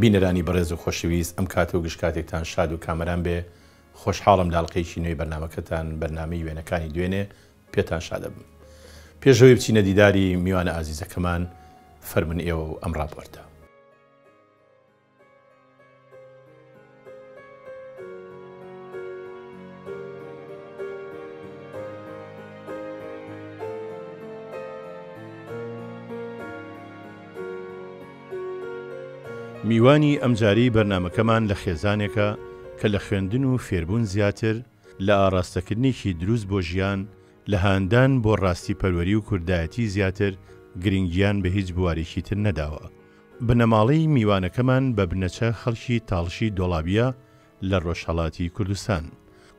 بینەرانی بەڕێز و خۆشەویست ئەم کاتە و گشتکاتێکتان شاد و کامەران بێ خۆشحاڵم لاڵقەیەکی نوێی بەرنامەکەتان بەرنامەی وێنەکانی دوێنێ پێتان شادە بم. پێشەوەی بچینە دیداری میوانە ئازیزەکەمان فەرمن ئێوە و ئەم ڕاپۆرتە. میوانی ئەمجاری بەرنامەکەمان لە خێزانێکە کە لە خوێندن و فێربوون زیاتر لە ئاراستەکردنێکی دروست بۆ ژیان لە هاندان بۆ ڕاستی پەروەری و کوردایەتی زیاتر گرنگیان بە هیچ بوارێکی تر نەداوە. بنەماڵەی میوانەکەمان بە بنەچە خەڵکی تاڵشی دۆڵابیە لە ڕۆژهەڵاتی کوردستان.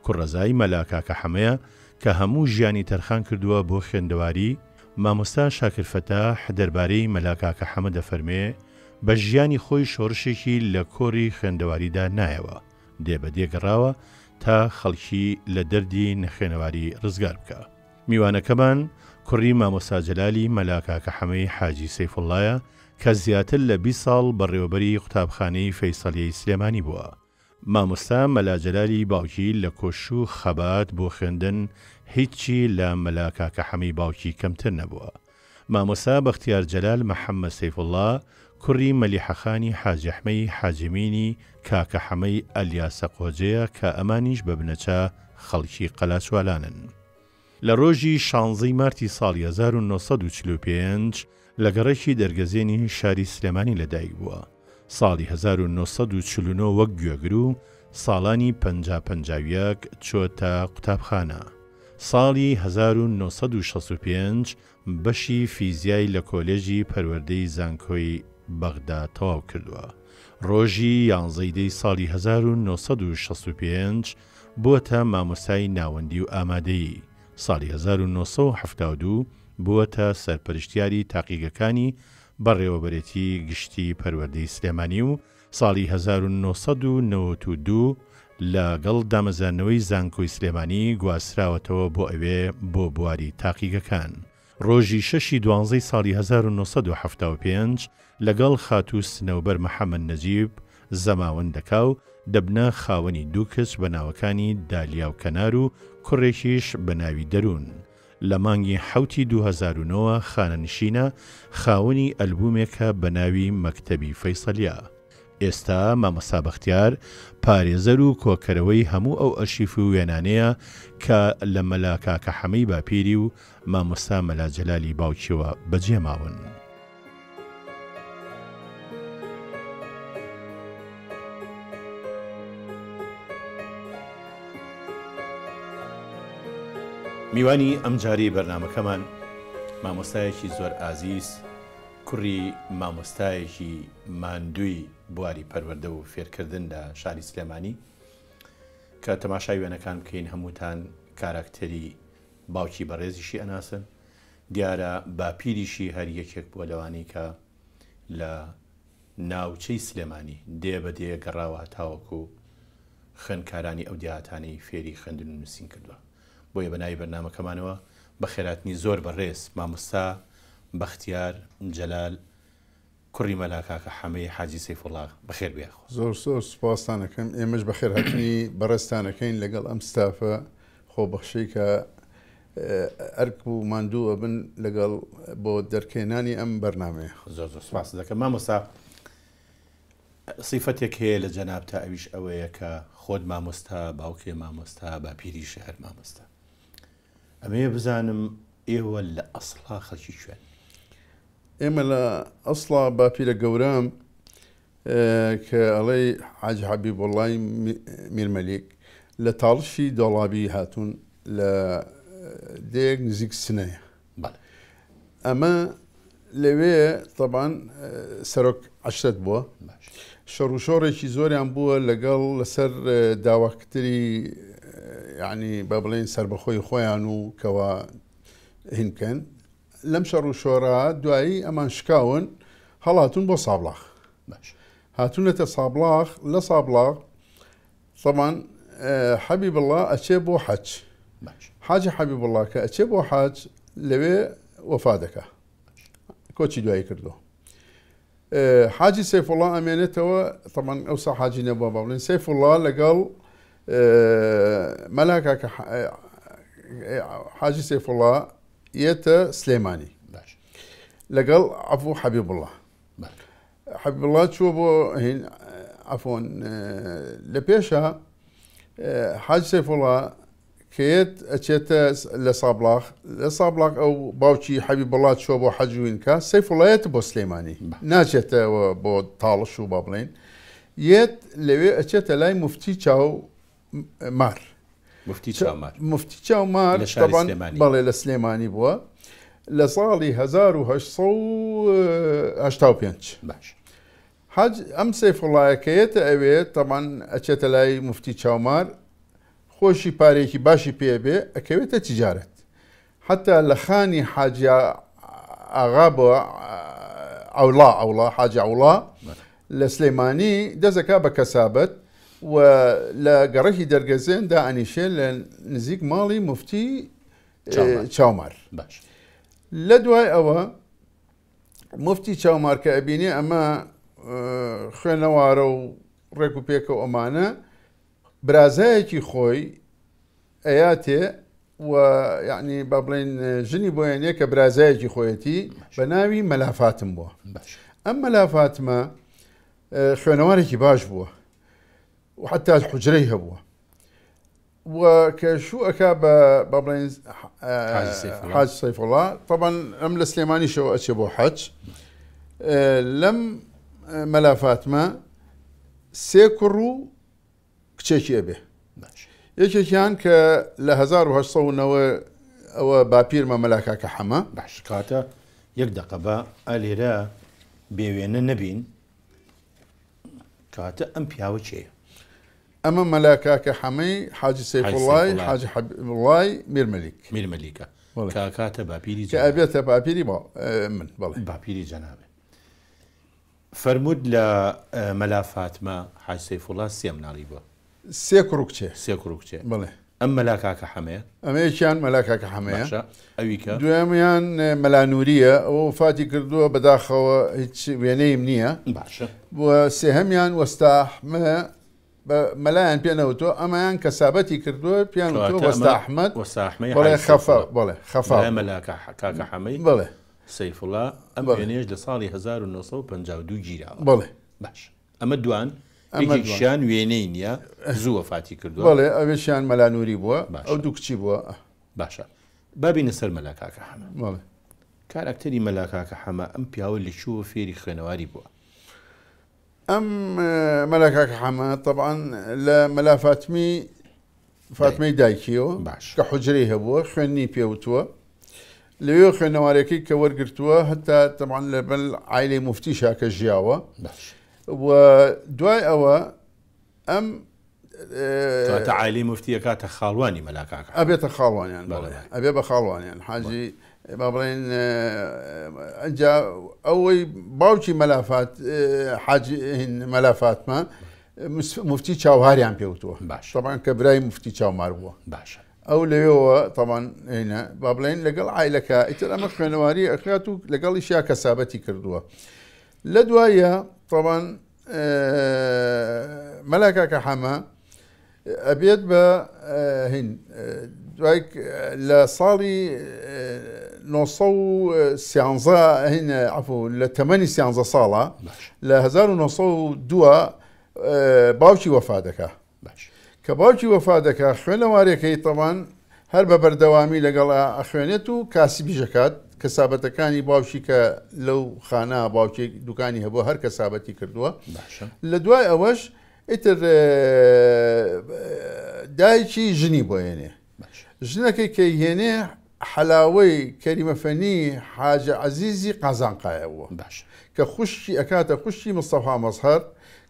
کوڕەزای مەلا کاکە حەمەیە کە هەموو ژیانی تەرخان کردووە بۆ خوێندەواری. مامۆستا شاکر فەتاح دەربارەی مەلا کاکە حەمە دەفەرمێ بە ژیانی خۆی شۆڕشێکی لە کۆڕی خوێندەواریدا نایەوە، دێبەدێگەڕاوە تا خەڵکی لە دەردی نەخوێنەواری ڕزگار بکە. میوانەکەمان کوڕی مامۆستا جەلالی مەلا کاکە حەمەی حاجی سەیفوڵڵایە کە زیاتر لە 20 ساڵ بەڕێوەبەری قوتابخانەی فەیسەڵیەی سلێمانی بووە. مامۆستا مەلا جەلالی باوکی لە کۆش و خەبات بۆ خوێندن هیچی لە مەلا کاکە حەمەی باوکی کەمتر نەبووە. مامۆستا بەختیار جەلال مەحەممەد سەیفوڵڵا کوڕی مەلیحەخانی حاجی ئەحمەی حاجمینی کاکە حەمەی ئەلیاسە قۆجەیە کە ئەمانیش بە بنەچە خەڵکی قەلاسوالانن. لە ڕۆژی 16 مارتی ساڵی 1945 لە گەڕێکی دەرگەزێنی شاری سلێمانی لەدایک بووە. ساڵی 1949 وەک گوێگر و ساڵانی 50 چۆتە قوتابخانە. ساڵی 1965 بەشی فیزیای لە کۆلێژی پەروەردەی زانکۆی بەغدا تەواو کردووە. ڕۆژی 11 ساڵی 1965 بووەتە مامۆستای ناوەندی و ئامادەیی. ساڵی 1972 بووەتە سەرپەرشتیاری تاقیگەکانی بەڕێوەبەرێتی گشتی پەروەردەی سلێمانی و ساڵی 1992 لەگەڵ دامەزانەوەی زانکۆی سلێمانی گواستراوەتەوە بۆ ئەوێ بۆ بواری تاقیگەکان. ڕۆژی 6 دوانزەی ساڵی 1975 لەگەڵ خاتوو سنەوبەر مەحەممەد نەجیب زەماوەندەکا و دەبنە خاوەنی دوو کچ بە ناوەکانی دالیا و کەنار و کوڕێکیش بە ناوی دەروون. لە مانگی 2009 خانەنشینە خاوەنی ئەلبومێکە بە ناوی مەکتەبی فەیسەلیە. ئێستا مامۆستا بەختیار پارێزەر و کۆکەرەوەی هەموو ئەو ئەرشیف و وێنانەیە کە لە مەلا کاکە حەمەی باپیری و مامۆستا مەلا جەلالی باوکیەوە بەجێماون. میوانی ئەمجاری بەرنامەکەمان مامۆستایەکی زۆر ئازیز، کوڕی مامۆستایەکی ماندووی بواری پەروەردە و فێرکردن لە شاری سلێمانی کە تەماشای وێنەکان بکەین هەمووتان کاراکتەری باوکی بەڕێزیشی ئەناسن. دیارە باپیریشی هەر یەکێک بووە لەوانی کە لە ناوچەی سلێمانی دێبەدێ گەڕاوە تاوەکو خوێندکارانی ئەو دیهاتانەی فێری خوێندن و نووسین کردووە. بۆیە بەناوی بەرنامەکەمانەوە بە خێراتنی زۆر بەڕێز مامۆستا بەختیار جەلال کوڕی مەلا کاکە حەمەی حاجی سەیفوڵڵا بەخێر بێخۆ. زۆر سوپاستانەکەم. ئێمەش بەخێر هاتنی بەڕێستانەکەین لەگەڵ ئەم ستافە خۆبەخشەی کە ئەرک و ماندووە بن لەگەڵ بۆ دەرکێنانی ئەم بەرنامەیە. زۆر سوپاس دەکەم. مامۆستا سیفەتێک هەیە لە جەنابتا ئەویش ئەوەیە کە خۆت مامۆستا، باوکێ مامۆستا، باپیری شەهر مامۆستا. ئەمەیە بزانم ئێوە لە ئەسڵا خەڵکی کوێن؟ ئێمە لە ئەسڵا باپیرە گەورەم کە ئەڵێ حاجی حەبیبوڵڵای میرمەلیک لە تاڵشی دۆڵابی هاتوون لە دێک نزیک سنەیە. ئەمە لەوێ طبعاً سەرۆک عەشرەت بووە. شەڕ و شۆڕێکی زۆریان بووە لەگەڵ لەسەر داواکتری یعنی با بڵێن سربەخۆی خۆیان و کەوا هینکەن. لەم شەڕ و شۆڕە دوایی ئەمان شکاون هەڵاتون بۆ سابڵاغ. هاتوونەتە سابڵاغ. لە سابڵاغ طبعاً حەبیبڵڵا ئەچێ بۆ حەج. حاجی حەبیبڵڵا کە ئەچێ بۆ حەج لەوێ وەفا دەکا. کۆچی دوایی کردو. حاجی سەیفوڵڵا ئەمێنێتەوە طبعا ئەوسا حاجی نەبووە بڵێن سەیفوڵڵا لەگەڵ مەلاکە کە حاجی سەیفوڵڵا یێتە سلێمانی لەگەڵ عەفوو حەبیبوڵڵا حەبیبوڵڵا چووە بۆ هین عەفوەن لە پێشە حاجی سەیفوڵڵا کێت ئەچێتە لە سابلاغ ئەو باوکی حەبیبوڵڵا چووە بۆ حەجوینکە سەیفوڵڵایەتە بۆ سلێمانی ناچێتەوە بۆ تاڵش و با بڵێن یەت لەوێ ئەچێتە لای مفتی چاو مار مفتی چاو مار بەڵێ لە سلێمانی بووە لە ساڵی 1985 حاج ئەم سەیفوڵڵایەکەیەتە ئەوێت طبعا ئەچێتە لای مفتی چاومار خۆشی پارێکی باشی پێبێ ئەکەوێتە تیجارەت حتا لە خانی حاجە ئاغا بۆ ئەوڵا حاجە ئەوڵا لە سلێمانی دەزەکا بە کەسابەت و لە گەڕەکی دەرگەزێندا ئەنیشێ لە نزیک ماڵی مفتی چاومار لە دوای ئەوە مفتی چاومار کە ئەبینێ ئەمە خوێنەوارە و ڕێک و پێکە و ئەمانە برازایەکی خۆی ئەیاتێ و یعنی با بڵێن ژنی بۆیانەیە کە برازایەکی خۆیەتی بە ناوی مەلافاتم بووە ئەم مەلافاتمە خوێنەوارێکی باش بووە و حتا حوجرەی هەبووە و کە شو ئەکا بە بڵێن حاج سەیفوڵڵا طبعا ئەم لە سلێمانیشەوە ئەچێ بۆ حەج لەم مەلافاتمە سێ کوڕ و کچێکی ئەبێ یەکێکیان کە لە 1990 ئەوە باپیرمە مەلاکاکە حەمە باش کاتە یەک دەقەبە ئەلێرە بێوێنە نەبین کاتە ئەم پیاوە چێە ئەمە مەلاکاکە حەمەی حاجی سەیفوڵڵای حاجی حەبیبوڵڵای میرمەلیکە کاتە باپیری کە ئەبێتە باپیری من بەڵێ باپیری جەنابێ فەرموود لە مەلافاتمە حاج سەیفوڵڵا سێ مناڵی بووە سێ کوڕ و کچێ بڵێ ئەم مەلاکاکە حەمەیە ئەمەیەکیان مەلاکاکە حەمەیە ئەویکە دوێمیان مەلانووریە ئەوە وفاتی کردووە بەداخەوە هیچ وێنەیم نییە باشە بووە سێهەمیان وەستاحمە مەلایەن پێنەوتۆ ئەمەیان کەسابەتی کردووە پیان وەستا ئەحمەد بەڵێ خەفا مەلاکاکە حەمەی بڵێ سەیفوڵڵا ئەم وێنەیەش لە ساڵی 1952 گیراوە بڵێ باش ئەمە دوان شیان وێنەی نییە زوو وەفاتی کردووە بڵێ ئەوێشیان مەلانووری بووە ئەو دوو کچی بووە باشە بابینە سەر مەلاکاکە حەمە کاراکتەری مەلاکاکە حەمە ئەم پیاوە لە چووە فێری خوێنەواری بووە ئەم مەلاکاکە حەمە طبعا لە مەلا فاتمەی دایکیەوە کە حوجرەی هەبووە خوێنی پێوتووە لەوێ خوێنەوارەکەی کە وەرگرتووە هەتا طبعا لە بەل عایلەی مفتی شاکە ژیاوە و دوای ئەوە ئەم عایلەی مفتیە کاتە خاڵوانی مەلاکاکە ئەبێتە خاڵوانیان ئەبێ بە خاڵوانیان حاجی با بڵێن ئەنجا ئەوەی باوکی مەلافات حاجی مەلافاتمە مفتی چاوهاریان پێوتووە طبعا کە برای مفتی چاومار بووە باشە ئەو لەوێەوە طبعا هێنە با بڵێن لەگەڵ عایلەکە ئیتر ئەمە خوێنەواری ئەخات و لەگەڵیشیا کەسابەتی کردووە لە دوایە طبعا مەلاکاکە حەمە ئەبێت بە هین دوای لە ساڵی 1930 هین عفو لە تەمەنی 13 ساڵە لە 1902 باوکی وەفات دەکا کە باوکی وەفات دەکا خوێنەوارێکەی طبعا هەر بە بەردەوامی لەگەڵ ئەخوێنێت و کاسبی ژەکات کەسابەتەکانی باوشی کە لەو خانە باوکی دوکانی هەبووە هەر کەسابەتی کردووە لە دوای ئەوەش ئیتر دایکی ژنی بۆ هێنێ ژنەکەی کە هێنێ حەلاوەی کەریمەفەنی حاجە عەزیزی قازانقایەوە کە خوشکی ئەکاتە خوشکی مستەفا مەزهەر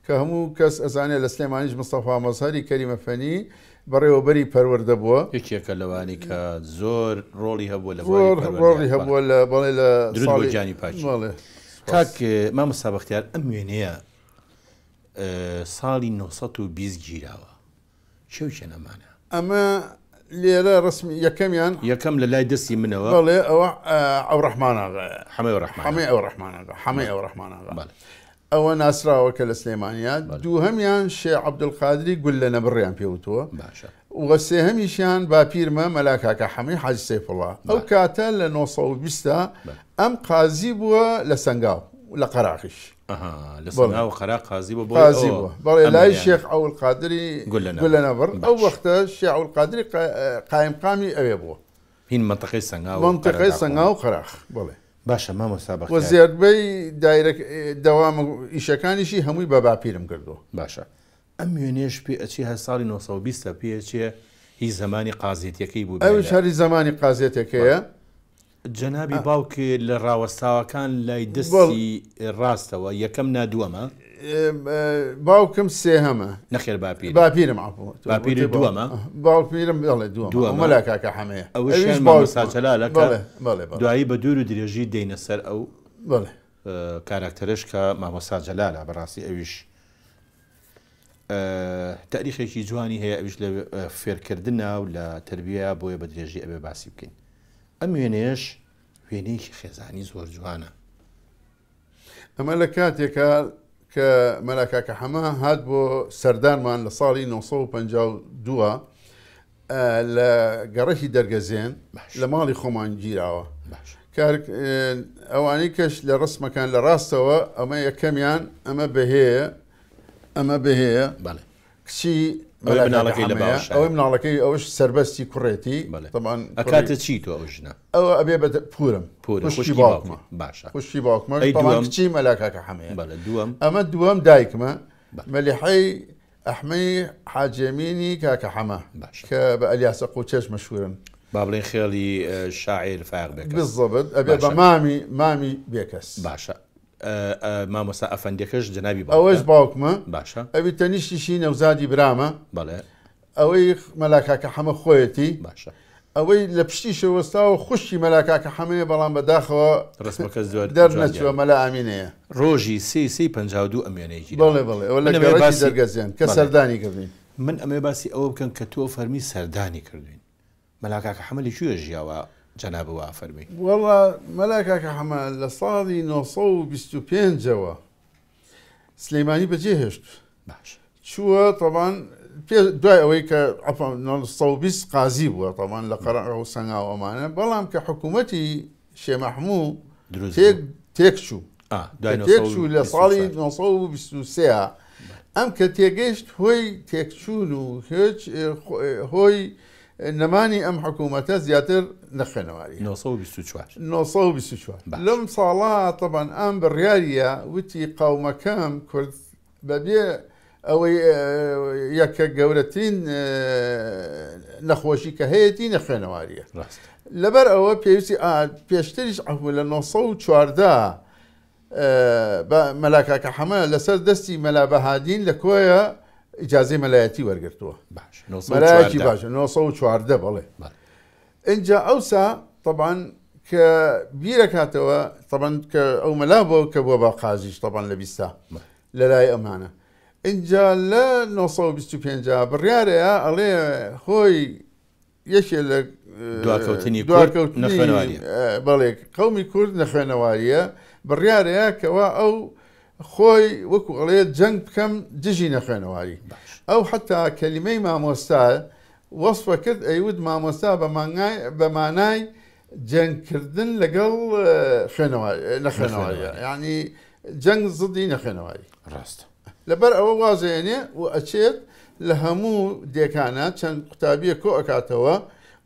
کە هەموو کەس ئەزانێت لە سلێمانیش مستەفا مەزهەری کەریمەفەنی بەڕێوەبەری پەروەردە بووە یەکێکە لەوانی کە زۆر ڕۆڵی هەبووە لە ڕۆڵی هەبووە لە بەڵێ لە جانی پاچ کاک مامۆستا بەختیار ئەم وێنەیە ساڵی 1920 گیراوە شەو چەنەمانە ئەمە لێرە ڕسمی یەکەمیان یەکەم لە لای دەستی منەوە بەڵێ ئەوە ئەو ڕەحماناغا حەمەی ڕەحمان حەمەی ئەو ڕەحماناغا حەمەی ئەو ڕەحماناغا ئەوە ناسراوەکە لە سلێمانیات دووهەمیان شێ عەبدولقادری گول لە نەبڕیان پێوتووە باشە وە سێهەمیشیان باپیرمە مەلاکاکە حەمەی حاجی سەیفوڵڵا ئەو کاتە لە 1920 ئەم قازی بووە لە سەنگاو لە قەراقیش لە سەنگاو قەراق قازی بووە بەڵێ لای شێخ عەبدولقادری گول لە نەبڕ ئەو وەختە شێخ عەبدولقادری قایمقامی ئەوێ بووە هین منتەقەی سەنگاو منتەقەی سەنگاو قەراق بڵێ باشە مامۆستا بەخێر وە زیادبەی دەوام ئیشەکانیشی هەمووی بە باپیرم کردو باشە ئەم وێنێش پێ ئەچی هە ساڵی 1920 پێچێ هی زمانی قازێتیەکەی بوو ئەو شاری زمانی قازێتەکەیە جەنابی باوکێ لە ڕاوەستاوەکان لای دەستی ڕاستەوە یەکەم نادووەمە باوکم سێهەمە نەخێر باپیرم عفو باپیری دووەمە باوپیرم بەڵێ دووەمە مەلاکاکە حەمەیە ئەوش مامۆستاچەلالەکە دوایی بە دوور و درێژی دێنە سەر ئەو بڵێ کاراکتەرش کە مامۆستا جەلالە بەڕاستی ئەویش تاریخێکی جوانی هەیە ئەویش لە فێرکردنە و لە تربیە بۆیە بە درێژی ئەبێ باسی بکەین ئەم وێنەیەش وێنەیەکی خێزانی زۆر جوانە ئەمە لە کاتێکە کە مەلاکاکە حەمە هات بۆ سەردانمان لە ساڵی 1952 لە گەڕەکی دەرگەزێن لە ماڵی خۆمان گیراوە ئەوانەی کەش لە ڕسمەکان لە ڕاستەوە ئەمە یەکەمیان ئەمە بەهەیە کچی ئەوەی مناڵەکەی ئەوش سربەستی کوڕێتی ئەکاتە چی تۆ ئەوژنە ئەوە ئەبێ بە پورم خوشی باوکمە باشە خوشی باوکمە کچی مەلاکاکە حەمەیە دووەم ئەمە دووەم دایکمە مەلیحەی ئەحمەی حاجەمینی کاکە حەمە کە بە ئەلیاسە قوچەش مەشهورن با بڵێن خێڵی شاعیر فایق بێکەس بالضبط ئەبێ بە مامی بێکەس باشە مامۆستا ئەفەندەکەش جەنابی ئەوەش باوکمە باشە ئەوی تەنیشتیشی نەوزادی برامە بەڵێ ئەوەی مەلاکاکە حەمە خۆیەتی باشە ئەوەی لە پشتی شەوەستاوە خوشتی مەلاکاکە حەمەیە بەڵام بەداخەوە ڕسمەکە زۆر دەرنەچوە مەلا ئامینەیە ڕۆژی سی 52 ئەمێنەیەکی بڵێ ئەوە لە گەڕێکی دەرگەزیان کە سەردانی کردین من ئەمێ باسی ئەوە بکەن کە تۆ فەرمی سەردانی کردوین مەلاکاکە حەمەلی کوێ ژیاوە جەنابەوە فەرمی وەڵا مەلاکاکە حەمە لە ساڵی 1925ەوە سلەیمانی بەجێهێشت باش چووە تەمان دوای ئەوەی کە 1920 قازی بووە تەمان لە قەراق و سەنگاو ئەمانە بەڵام کە حکوومەتی شێ مەحموو تێکچوو لە ساڵی 1923 ئەم کە تێگەیشت هۆی تێکچوون و هیچ هۆی نەمانی ئەم حکوومەتە زیاتر نەخێنەواری 1924 لەم ساڵا طبعا ئەم بڕیاریە وتی قەومەکەم کورد بەبێ ئەوەی یەکە گەورەترین نەخۆشی کە هەیەی نەخێنەواریە لەبەر ئەوە پێویستی پێشتریش عفو لە 1940 مەلاکاکە حەمە لەسەر دەستی مەلا بەهادین لە کۆیە ئیجازەی مەلایەتی وەرگرتووە مەلایەتی باشە 1940 بەڵێ اینجا ئەوسا طبعا کە بیرەکاتەوە طبعا کە ئەو مەلا بۆ کە بووە بە قازیش طبعا لە بیستا لە لای ئەمانە اینجا لە 1925 بڕیارەیە ئەڵێ خۆی یەکێ لە دواکەوتنی بەڵێ قەومی کورد نەخوێنەواریە بڕیارەیە کەوا ئەو خۆی وەکو ئەڵێ جەنگ بکەم دژی نەخوێنەواری ئەو حتا کەلیمەی مامۆستا وەصفە کرد ئەیود مامۆستا بە مانای جەنگکردن لەگەڵ نەخوێنەواریە یعنی جەنگ زدی نەخوێنەواری ڕاست لەبەر ئەوە وازێنێ و ئەچێت لە هەموو دێکانە چەند قوتابیە کۆ ئەکاتەوە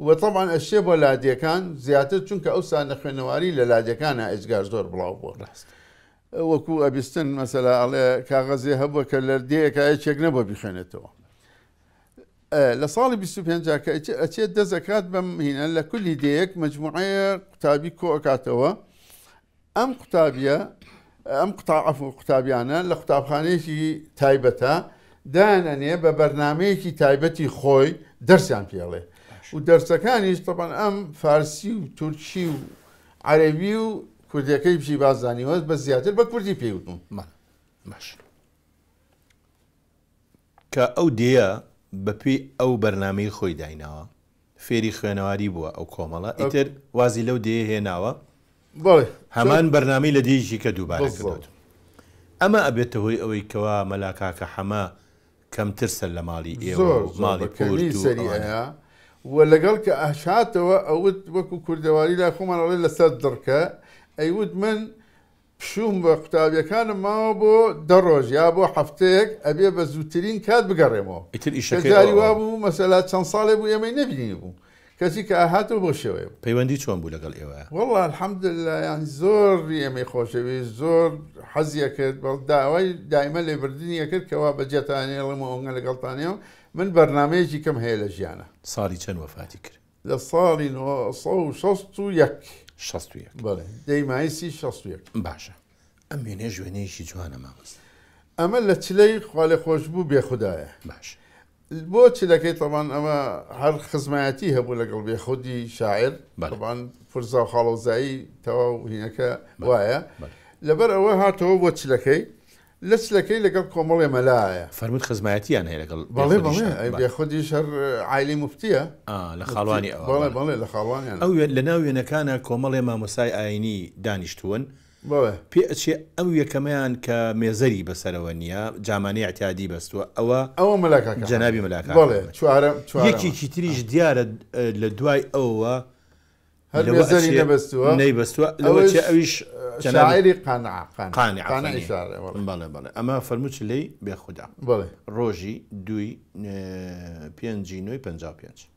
و طبعا ئەشێ بۆ لادیەکان زیاتر چونکە ئەوسا نەخوێنەواری لە لادیەکانە ئەجگار زۆر بڵاو بووە ڕاست وەکو ئەبیستن مەسەلا ئەڵێ کاغەزێ هەبووە کە لە دەیەکە یەکێک نەبووە بخوێنێتەوە لە ساڵی 25 کە ئەچێت دەزەکات بەم هینە لە کولی دەیەک مجموعەیە قوتابی کۆ ئەکاتەوە ئەم قوتابیە ئەم قوتابیانە لە قوتابخانەیەکی تایبەتە دانەنێ بە بەرنمەیەکی تایبەتی خۆی دەرسیان پێڵێ و دەرسەکانیش طبعا ئەم فارسی و تورکی و عەرەبی و کوردیەکەی بشی بازانیوە بە زیاتر بە کوردی پێوتون باش کە ئەو دێە بەپێی ئەو بەرنامەی خۆی دایناوە فێری خوێنەواری بووە ئەو کۆمەڵە ئیتر وازی لەو دێ هێناوە بەڵێ هەمان بەرنامەی لە دێژی کە دووبارە کردوت ئەمە ئەبێتە هۆی ئەوەی کەوا مەلاکاکە حەما کەمتر سەر لە ماڵی ئێوە ماڵی کورد سەریە و لەگەڵ کە ئەشاتەوە ئەوت وەکو کوردەواری لا خۆمانڵێ لەسەر دڕکە ئەیوت من پشوم بە قوتابیەکانم ماوە بۆ دە ڕۆژ یا بۆ هەفتەیەک ئەبێ بە زووترین کات بگەڕێمەوە ئیتر ئیشەکەی وا بوو مەسەلا چەند ساڵێ بوو ئێمەی نەبینی بوو کەسی کە ئاهاتەوە بۆ شێوەیە پەیوەندی چۆن بوو لەگەڵ ئێوە وەڵڵا الحەمدلله یانی زۆر ئێمەی خۆشەویست زۆر حەزیە کرد بەڵ داوای دایمە لێبردنیە کرد کەوا بەجێتانێڵم ئەوگە لەگەڵتانەوە من بەرنمەیەکی کەم هەیە لە ژیانە ساڵی چەند وەفاتی کرد لە ساڵی 1961 بەڵێ دەیمایسی 61 باشە ئەم وێنێ ژوێنەیەکی جوانە مامۆستا ئەمە لە چلەی خوا خۆش بوو بێخودایە باش بۆ چلەکەی طبعاً ئەمە هەر خزمایەتی هەبوو لەگەڵ بێخودی شاعر طبعاً فرزا و خاڵۆزایی تەواو هینەکە وایە لەبەر ئەوە هاتەوە بۆ چلەکەی لە چلەکەی لەگەڵ کۆمەڵێ مەلایە فەرمووت خزمایەتیان هەیە لەگەڵ بەڵێ بێخودیش هەر عایلی مفتیە لە خاڵوانی بەڵێ بەڵێ لە خاڵوانیان ئەو لە ناو وێنەکانە کۆمەڵێ مامۆسای ئاینی دانیشتوون پێ ئەچێ ئەو یەکەمەیان کە مێزەری بەسەرەوە نییە جامانەی اعتیادی بەستووە ئەوە مەلاکە جەنابی مەلاکە یەکێکی تریش دیارە لە دوای ئەوە هەرێزەری نەبەستووە نەیبەستووە لەوە ئەویش شاعری قانع بەڵێ بەڵێ ئەمە فەرمووت لەی بێخودا بڵێ ڕۆژی دوی پێنجی نوێی 55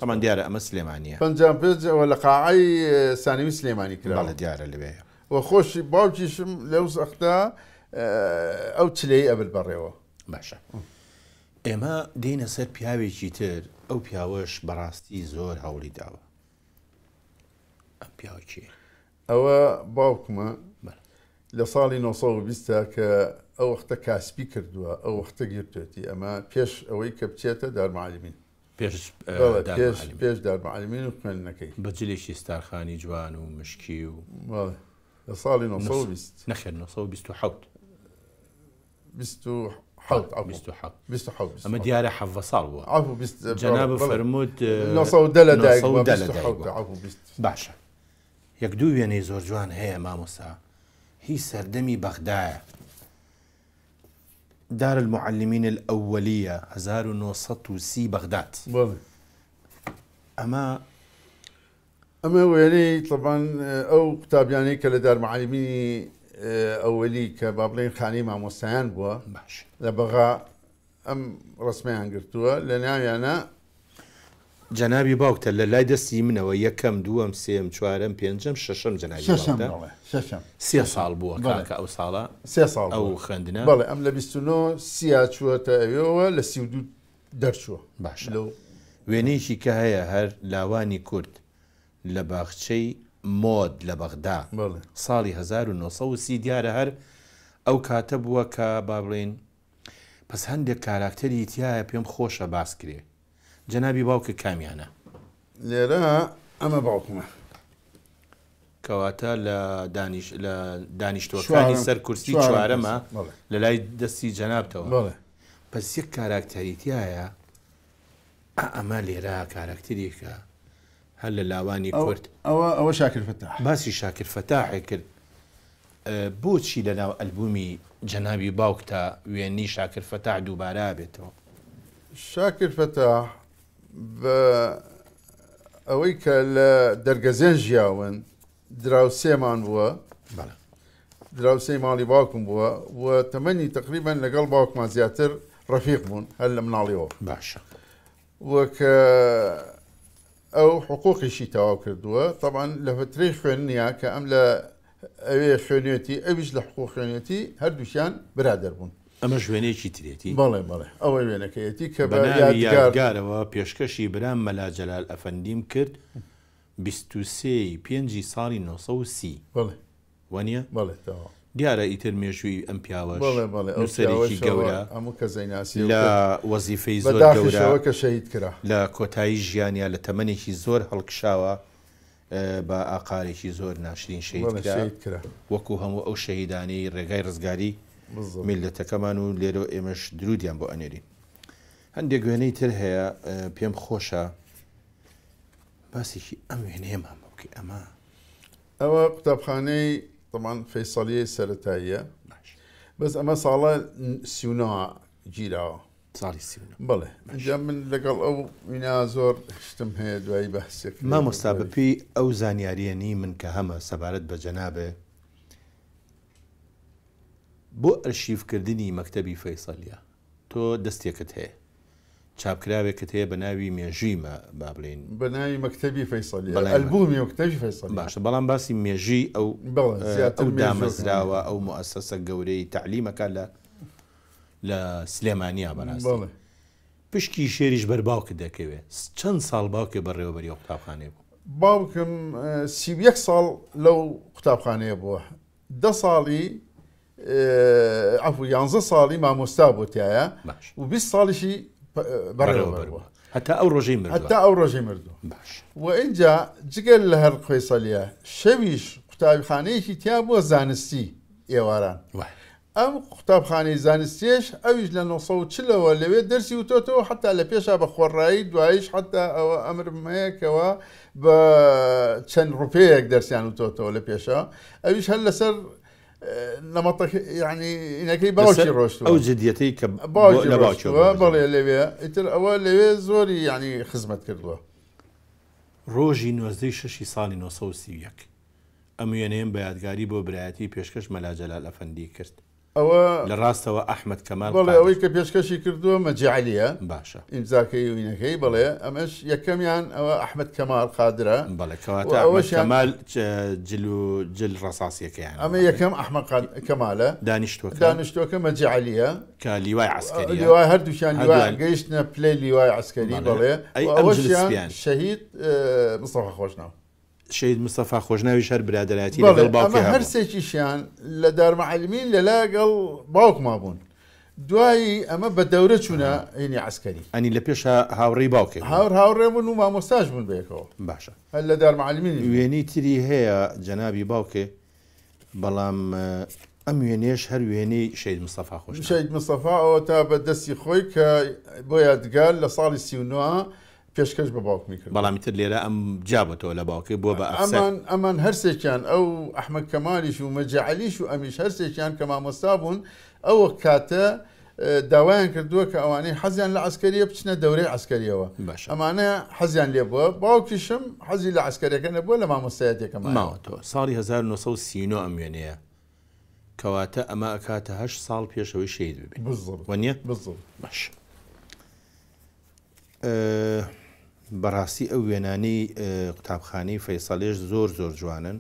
ئەمان دیارە ئەمە سلێمانیە 55 لە قاعەی سانیوی سلێمانی کرا دیارە لەوێ وە خۆشی باوکیشم لەو سەختا ئەو چلەی ئەبل بەڕێوە باشە ئێمە دێنە سەر پیاوێکی تر ئەو پیاوەش بەڕاستی زۆر هەوڵی داوە ئەم پیاوەکی ئەوە باوکمە لە ساڵی 1920 کە ئەو وەختە کاسپی کردووە ئەو وەختە گرتوێتی ئەمە پێش ئەوەی کە بچێتە دارمعالمین پێش دارمعالمین و خوێندنەکەی بەجلێکی ستارخانی جوان و مشکی و لە ساڵی 1920 نەخێر 1927 ئەمە دیارە حەڤە ساڵ بووە جەناب فەرمووت باشە یەک دوو وێنەی زۆر جوان هەیە مامۆستا هی سەردەمی بەغدایە دار المعلمین الأولية 1930 بەغداد ئەمە وێنەی طبعاً ئەو قوتابیانەی کە لە دارمعالمینی ئەوەلی کە با بڵێن خانەی مامۆستایان بووە لە بەغا ئەم ڕسمیان گرتووە لە ناویانە جەنابی باوکتە لە لای دەستی منەوە یەکەم دووەم سێم چوارەم پێنجەم شەشەم جەنابی سێ ساڵ بووە کاکە ئەو ساڵە سێ ساڵ ئەو خوێندنە بەڵێ ئەم لە 29 سیا چووەتە ئەوێەوە لە 32 دەرچووە باش وێنەیەکی کە هەیە هەر لاوانی کورد لە باخچەی مۆد لە بەغدا ساڵی 1930 دیارە هەر ئەو کاتە بووە کە با بڵێن پس هەندێک کاراکتەری تایە پێم خۆشە باس کرێ جەنابی باوکە کامیانە لێرە ئەمە باوکمە کەواتە لە دانیشتوەکانی سەر کورسی چوارەمە لە لای دەستی جەنابتەوە پس یەک کاراکتەری تایە ئەمە لێرە کاراکتەریکە هەر لە لاوانی کورد ئەوە شاکر فتاح باسی شاکر فتاحی کرد بۆچی لە ناو ئەلبومی جەنابی باوکتە وێنی شاکر فتاح دووبارە بێتەوە شاکر فتاح بە ئەوەی کە لە دەرگەزێن ژیاون دراوسێمان بووە دراوسەی ماڵی باوکم بووە و تەمەنی تقریبان لەگەڵ باوکمان زیاتر ڕەفیق بوون هەر لە مناڵیەوە باشە وەکە ئەو حقوقیشی تەواو کردووە طبعاً لە فترەی خوێننیە کە ئەم لە ئەوێ خوێنێتی ئەویش لە حقوق خوێنێتی هەردووشیان برادەر بوون ئەمە ژوێنێکی ترێتی بەڵێ ئەوەی وێنەکەیەتی کە یادگارەوە پێشکەشی برام مەلا جەلال ئەفەندیم کرد 23 پێنجی ساڵی 1930 وانە دیارە ئیتر مێژووی ئەم پیاوەش نووسەرێکی گەورە هەموو کە زەیناسی لە وەزیفەی زۆر گەورە کە شەهید کرا لە کۆتایی ژیانیا لە تەمەنێکی زۆر هەڵکشاوە بە ئاقارێکی زۆر ناشرین شەهید کرا وەکو هەموو ئەو شەهیدانەی ڕێگای ڕزگاری میلەتەکەمان و لێرە ئێمەش درودیان بۆ ئەنێرین هەندێک وێنەی تر هەیە پێم خۆشە باسیشی ئەم وێنەیە مامۆکە ئەمە ئەوە قوتابخانەی طبعاً فەیسەڵیەی سەرەتاییە بەس ئەمە ساڵە 39 گیراوە ساڵی 39 بڵێ ئەنجا من لەگەڵ ئەو وینا زۆر شتم هەیە دوایی بەحسێک مامۆستا بەپێی ئەو زانیاریەنی من کە هەمە سەبارەت بە جەنابێ بۆ ئەرشیڤکردنی مەکتەبی فەیسەلیە تۆ دەستێکت هەیە چاپکراوێکت هەیە بە ناوی مێژویمە با بڵێن بە ناوی مەکتەبی فەیسەلیە ئەلبومی مەکتەبی فەیسەلی باشە بەڵام باسی مێژی ئەو دامەزراوە ئەو موسسە گەورەی تعلیمەکە لە سلێمانیا بەڕاستی پشکی شێریش بەر باوکت دەکەوێت چەند ساڵ باوکێ بەڕێوەبەری ئەو قوتابخانەیە بوو باوکم 31 ساڵ لەو قوتابخانەیە بووە 10 ساڵی عفو 11 ساڵی مامۆستا بوو تایە و 20 ساڵیشی بەڕێوەبەر بووە هەتا ئەو ڕۆژەی مردووە هەتا ئەو ڕۆژەی مردووە باش و ئینجا جگەل لە هەر فەیسەلیە شەویش قوتابخانەیەکی تیا بووە زانستی ئێواران ئەم قوتابخانەی زانستیش ئەویش لە 1940ەوە لەوێ دەرسی وتۆتەوە حتا لە پێشا بە خۆڕایی دوایش حتا ئەوە ئەمرم هەیەکەوە بە چەند ڕوپەیەک دەرسیان وتۆتەوە لە پێشە ئەویش هەر لەسەر نەمەتەکە یعنی ئینەکەی باوکی ڕۆشتووە ئەو جدیەتەی کە لە باوکیەوە بەڵێ لەوێ ئیتر ئەوە لەوێ زۆری ینی خزمەت کردووە ڕۆژی 96 ساڵی 1930 ئەم وێنەیەم بە یادگاری بۆ برایەتی پێشکەش مەلا جەلال ئەفەندی کرد ئەوە لە ڕاستەوە ئەحمەد کەمال بەڵێ ئەوەی کە پێشکەشی کردووە مەجعلیە باشە ئیمزاکەی وینەکەی بڵێ ئەمەش یەکەمیان ئەوە ئەحمەد کەمال قادرە بەڵێ کەواتە ئەحمەد کەمال جل ڕەساسیەکەیان ئەمە یەکەم ئەحمەد کەمالە دانیشتوەکە مەجعلیە کە لیوای عسکەری لیوای هەردووشیان لیوای گەیشتنە پلەی لیوای عسکەری بڵێ ئەوەشیان شەهید مستەفا خۆشناو شەید مستەفا خۆشناوی شەر برادەرایەتی لەگەڵ باوکی هەبوو هەرسێکیشیان لە دارمەعەلمین لەلاگەڵ باوکما بوون دوایی ئەمە بە دەورە چوونە هینی عسکەری ئەنی لە پێشە هاوڕێی باوکێ هاوڕێ بوون و مامۆستاش بوون بەیەکەوە باشە هەر لە دارمەعەلمین وێنی تری هەیە جەنابی باوکێ بەڵام ئەم وێنێش هەر وێنەی شەید مستەفا خۆش شەید مستەفا ئەوە تا بە دەستی خۆی کە بۆ یادگار لە ساڵی 39 پێشکەش بە باوکمی کرد بەڵامی تر لێرە ئەم جابەتەوە لە باوکێ بۆ بە ئەمان هەرسێکیان ئەو ئەحمەد کەمالیش و مەجعلیش و ئەمیش هەرسێکیان کە مامۆستا بوون ئەوە کاتە داوایان کردووە کە ئەوانەی حەزیان لە عسکەریە بچنە دەورەی عسکەریەوە ئەمانە حەزیان لێ بووە باوکیشم حەزی لە عسکەریەکە نەبووە لە مامۆستایەتێکە ماوەتەوە ساڵی 1939 ئەم وێنەیە کەواتە ئەمە ئەکاتە 8 ساڵ پێشەوەی شەید ببێت وەنیە باش بەڕاستی ئەو وێنانەی قوتابخانەی فەیسەڵێش زۆر جوانن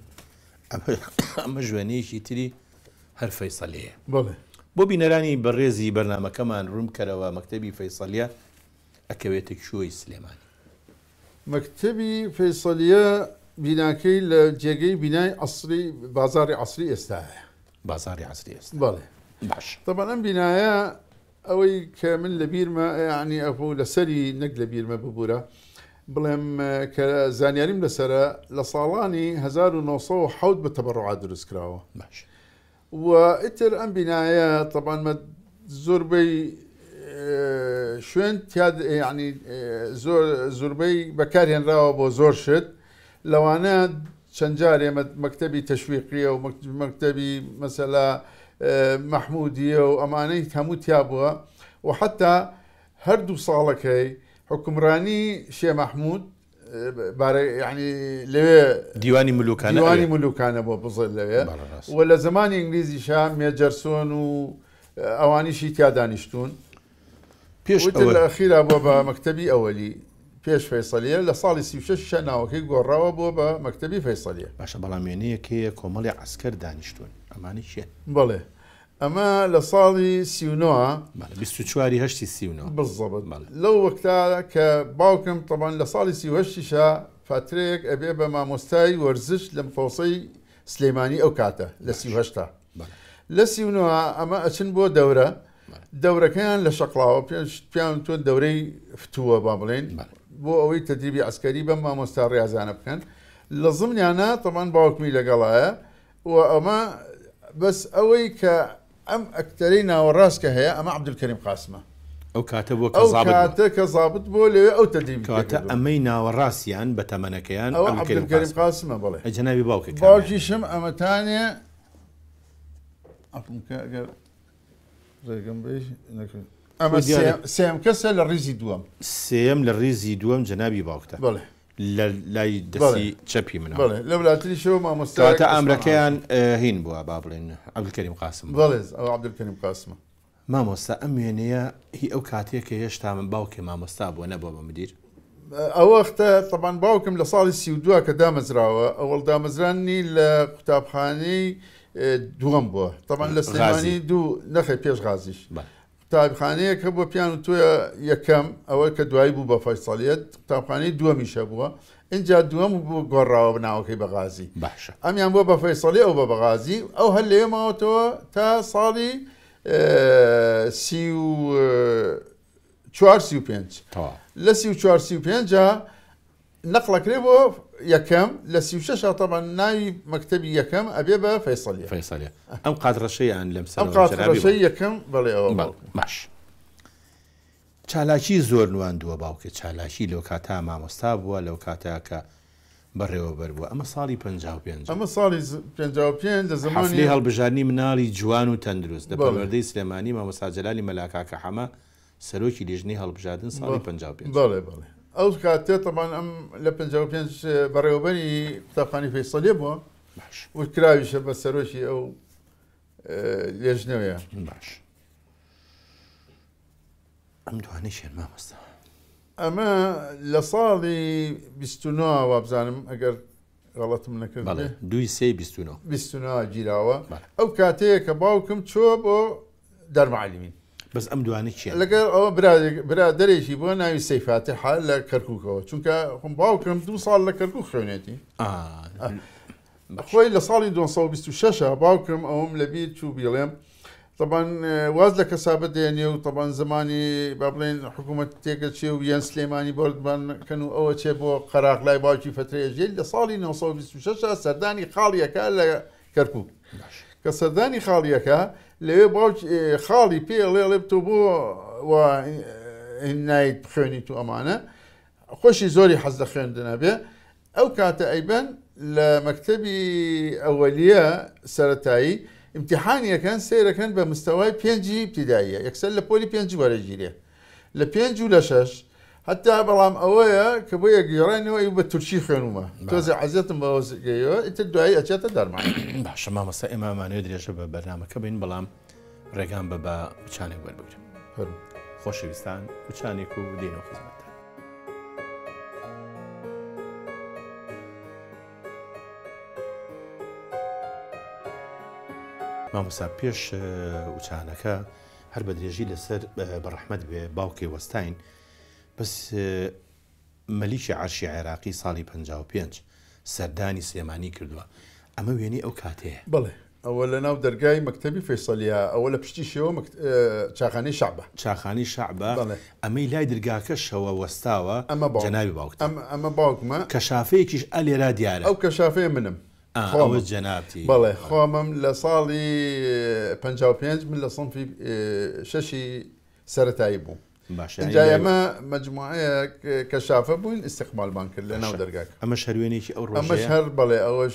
ئەمە ژوێنەیەکی تری هەر فەیسەلیەیە بۆ بینەرانی بەڕێزی بەرنامەکەمان ڕوون کەرەوە مەکتەبی فەیسەلیە ئەکەوێتە کوێی سلێمانی مەکتەبی فەیسەلیە بیناکەی لە جێگەی بینای عەسری بازاری عەسری ئێستاە بازاری عەسری ئێستا بەڵێ باش طبعاً ئەم بینایە ئەوەی کە من لە بیرمە ینی ئەو لەسەری نەک لە بیرمە ببوورە بڵێم کە زانیاریم لەسرە لە ساڵانی 1970 بە تەبەڕوعات دروست کراوە باش و ئیتر ئەم بینایە طبعاً زۆربەی شوێن ینی زۆربەی بەکارهێنراوە بۆ زۆر شت لەوانە چەند جارێ مەکتەبی تەشویقیە و مەکتەبی مەسەلا محمودیە و ئەمانەی هەموو تیا بووە و حتا هەردوو ساڵەکەی حکومڕانی شێ مەحموود ینی لەوێ دیوانی ملوکانە بۆ بزڵ لەوێ و لە زمانی ئینگلیزیشا مێجەرسۆن و ئەوانیشی تیا دانیشتون لە ئەخیرا بووە بە مەکتەبی ئەوەلی پێش فەیسەلیە لە ساڵی 36 ناوەکەی گۆڕاوە بووە بە مەکتەبی فەیسەلیە باشە بەڵامێنەیەکەیە کۆمەڵی عسکەر دانیشتون ئەمانی چیە؟ بڵێ ئەمە لە ساڵی 24 بالضبط لەو وەکتا کە باوکم طبعاً لە ساڵی 38 فاترەیەک ئەبێ بە مامۆستای وەرزش لە فەوسەی سلەیمانی ئەو کاتە لە 38 لە 39 ئەمە ئەچن بۆ دەورە دەورەکەیان لە شەقڵاوە پێیان تۆ دەورەی فتووە با بڵێن بۆ ئەوەی تەدریبی عسکەری بەم مامۆستا ڕێزانە بکەن لە زمانیانە طبعاً باوکمی لەگەڵایە و ئەمە بەس ئەوەی کە ئەم ئەکتەرەی ناوەڕاستکە هەیە ئەمە عەبدولکەریم قاسمە ئەو کاتە بۆ کاتە کە زابط بۆ لێ ئەو تەدریب کاتە ئەمەی ناوەڕاستیان بە تەمەنەکەیان ئەو عەبدولکەریم قاسمە بڵێ جەنابی باوکە باوکیشم ئەمەتانێ ئەگەر ڕێگەم بێ ئەمە سێم کەسە لە ڕیزی دووەم سێم لە ڕیزی دووەم جەنابی باوکتە بڵێ لە لای دەستی چەپی منەوە بڵێ لە وڵاتریشەوە مامۆستا کاتە ئامرەکەیان هین بووە با بڵێن عەبدولکەریم قاسم بەڵێ ئەو عەبدولکەریم قاسمە مامۆستا ئەم وێنەیە هی ئەو کاتێک کە هێشتا من باوکێ مامۆستا بووە نەبووە بە مدیر ئەو وەختە طبعاً باوکم لە ساڵی 32 کە دامەزراوە ئەوەڵ دامەزرانی لە قوتابخانەی دووەم بووە طبعاً لە سلێمانی دوو نەخێ پێش غازیش قوتابخانەیە کە بۆ پیان و تۆیە یەکەم ئەوە کە دوایی بوو بە فەیسەڵیەت قوتابخانەی دووەمیشە بووە اینجا دووەم بوو گۆڕاوە بناوەکەی بەغازی باشە ئەمیان بۆ بە فەیسەڵی ئەو بە بەغازی ئەو هەر لێ ماوەتەوە تا ساڵی 34 لە 34 نەقلەکرێ بۆ یەکەم لە 36 تەبەن ناوی مەکتەبی یەکەم ئەبێ بە فەیسەڵیە ئەم قادڕەشەیان لەم ئەم قادڕەشەی یەکەم بەڵێ ئەوە باش چالاکی زۆر نواندووە باوکە چالاکی لەو کاتا مامۆستا بووە لەو کاتا کە بەڕێوەبەر بووە ئەمە ساڵی 55 ئەمە ساڵی 55 لە زمانی حەفلەی هەڵبژارنی مناڵی جوان و تەندروست لە پەروەردەی سلێمانی مامۆستا جەلالی مەلاکاکە حەمە سەرۆکی لێژنەی هەڵبژاردن ساڵی 55 بەڵێ ئەو کاتێ طبعاً ئەم لە 55 بەڕێوەبەری قوتابخانەی فەیسەڵیە بووە وتکراویشە بە سەرۆکی ئەو لێژنەوەیە باش ئەم دوانەی شێن مامۆستا ئەمە لە ساڵی 29 وابزانم ئەگەر غەڵەتم نەکرد 29 گیراوە ئەو کاتەیە کە باوکم چۆ بۆ دەرمەعەلیمین بەس ئەم دوانە چیە لەگەر ئەوە برادەرێکی بۆ ناوی سەیفاتی حال لە کەرکووکەوە چونکە خۆم باوکم 2 ساڵ لە کەرکووک خوێنێتی خۆی لە ساڵی 1926 باوکم ئەوم لەبیر چوو بیڵێم طبعاً واز لە کەسابەت دێنێ و طبعاً زمانی با بڵێن حکوومەت تێکە چێ و یان سلێمانی بەردبانکەن و ئەوە چێ بۆ قەراقلای باوکی فترێژێت لە ساڵی 1926 سەردانی خاڵیەکە لە کەرکووک کە سەردانی خاڵیەکە لەوێ باوک خاڵی پێڵێ بتۆ بۆ نایت بخوێنی تو ئەمانە خۆشی زۆری حەز لە خوێندنە بێ ئەو کاتە ئەیبەن لە مەکتەبی ئەوەلیە سەرەتایی امتحانیەکەن سیرەکەن بە مستەوای 5 ابتدائیە یەکسەر لە پۆلی 5 وەرەگیرێ لە 5 و لە 6 حتا بەڵام ئەوەیە کە بۆ یەکگەڕێنەوە بە تورکی خوێنومە تۆزە عەزیەتم بەوەگەیەوە ئیتر دوایی ئەچێتە دەرمان باشە مامۆستا ئێمەمانوێت درێژە بە بەرنامەکە بین بەڵام ڕێگان بە وچانێک وەربگرن خۆشەویستان وچانێک و دێنەوە خزمەت مامۆستا پێش وچانەکە هەر بە درێژی لەسەر بەڕەحمەت بێ باوکێ وەستاین بەس مەلیکی عەرشی عێراقی ساڵی 55 سەردانی سلێمانی کردووە ئەمە وێنەی ئەو کاتەیە بڵێ ئەوە لە ناو دەرگای مەکتەبی فەیسەڵیە ئەوە لە پشتی شێوە چاخانەی شەعبە ئەمەی لای دەرگاکەشەوە وەستاوە جەنابی باوکت ئەمە باوکمە کەشافەیەکیش ئەلێرا دیارە ئەو کەشافەیە منم ئەوە جەنابتی بەڵێ خۆمم لە ساڵی 55 من لە سنفی 6 سەرەتایی بوو اینجا ئێمە مەجموعەیە کەشافە بووین ئیستیقبالمان کرد لە ناو دەرگاکە ئەمە شەروێنێکی ئەو ڕۆژەیە ئەمەش هەر بەڵێ ئەوەش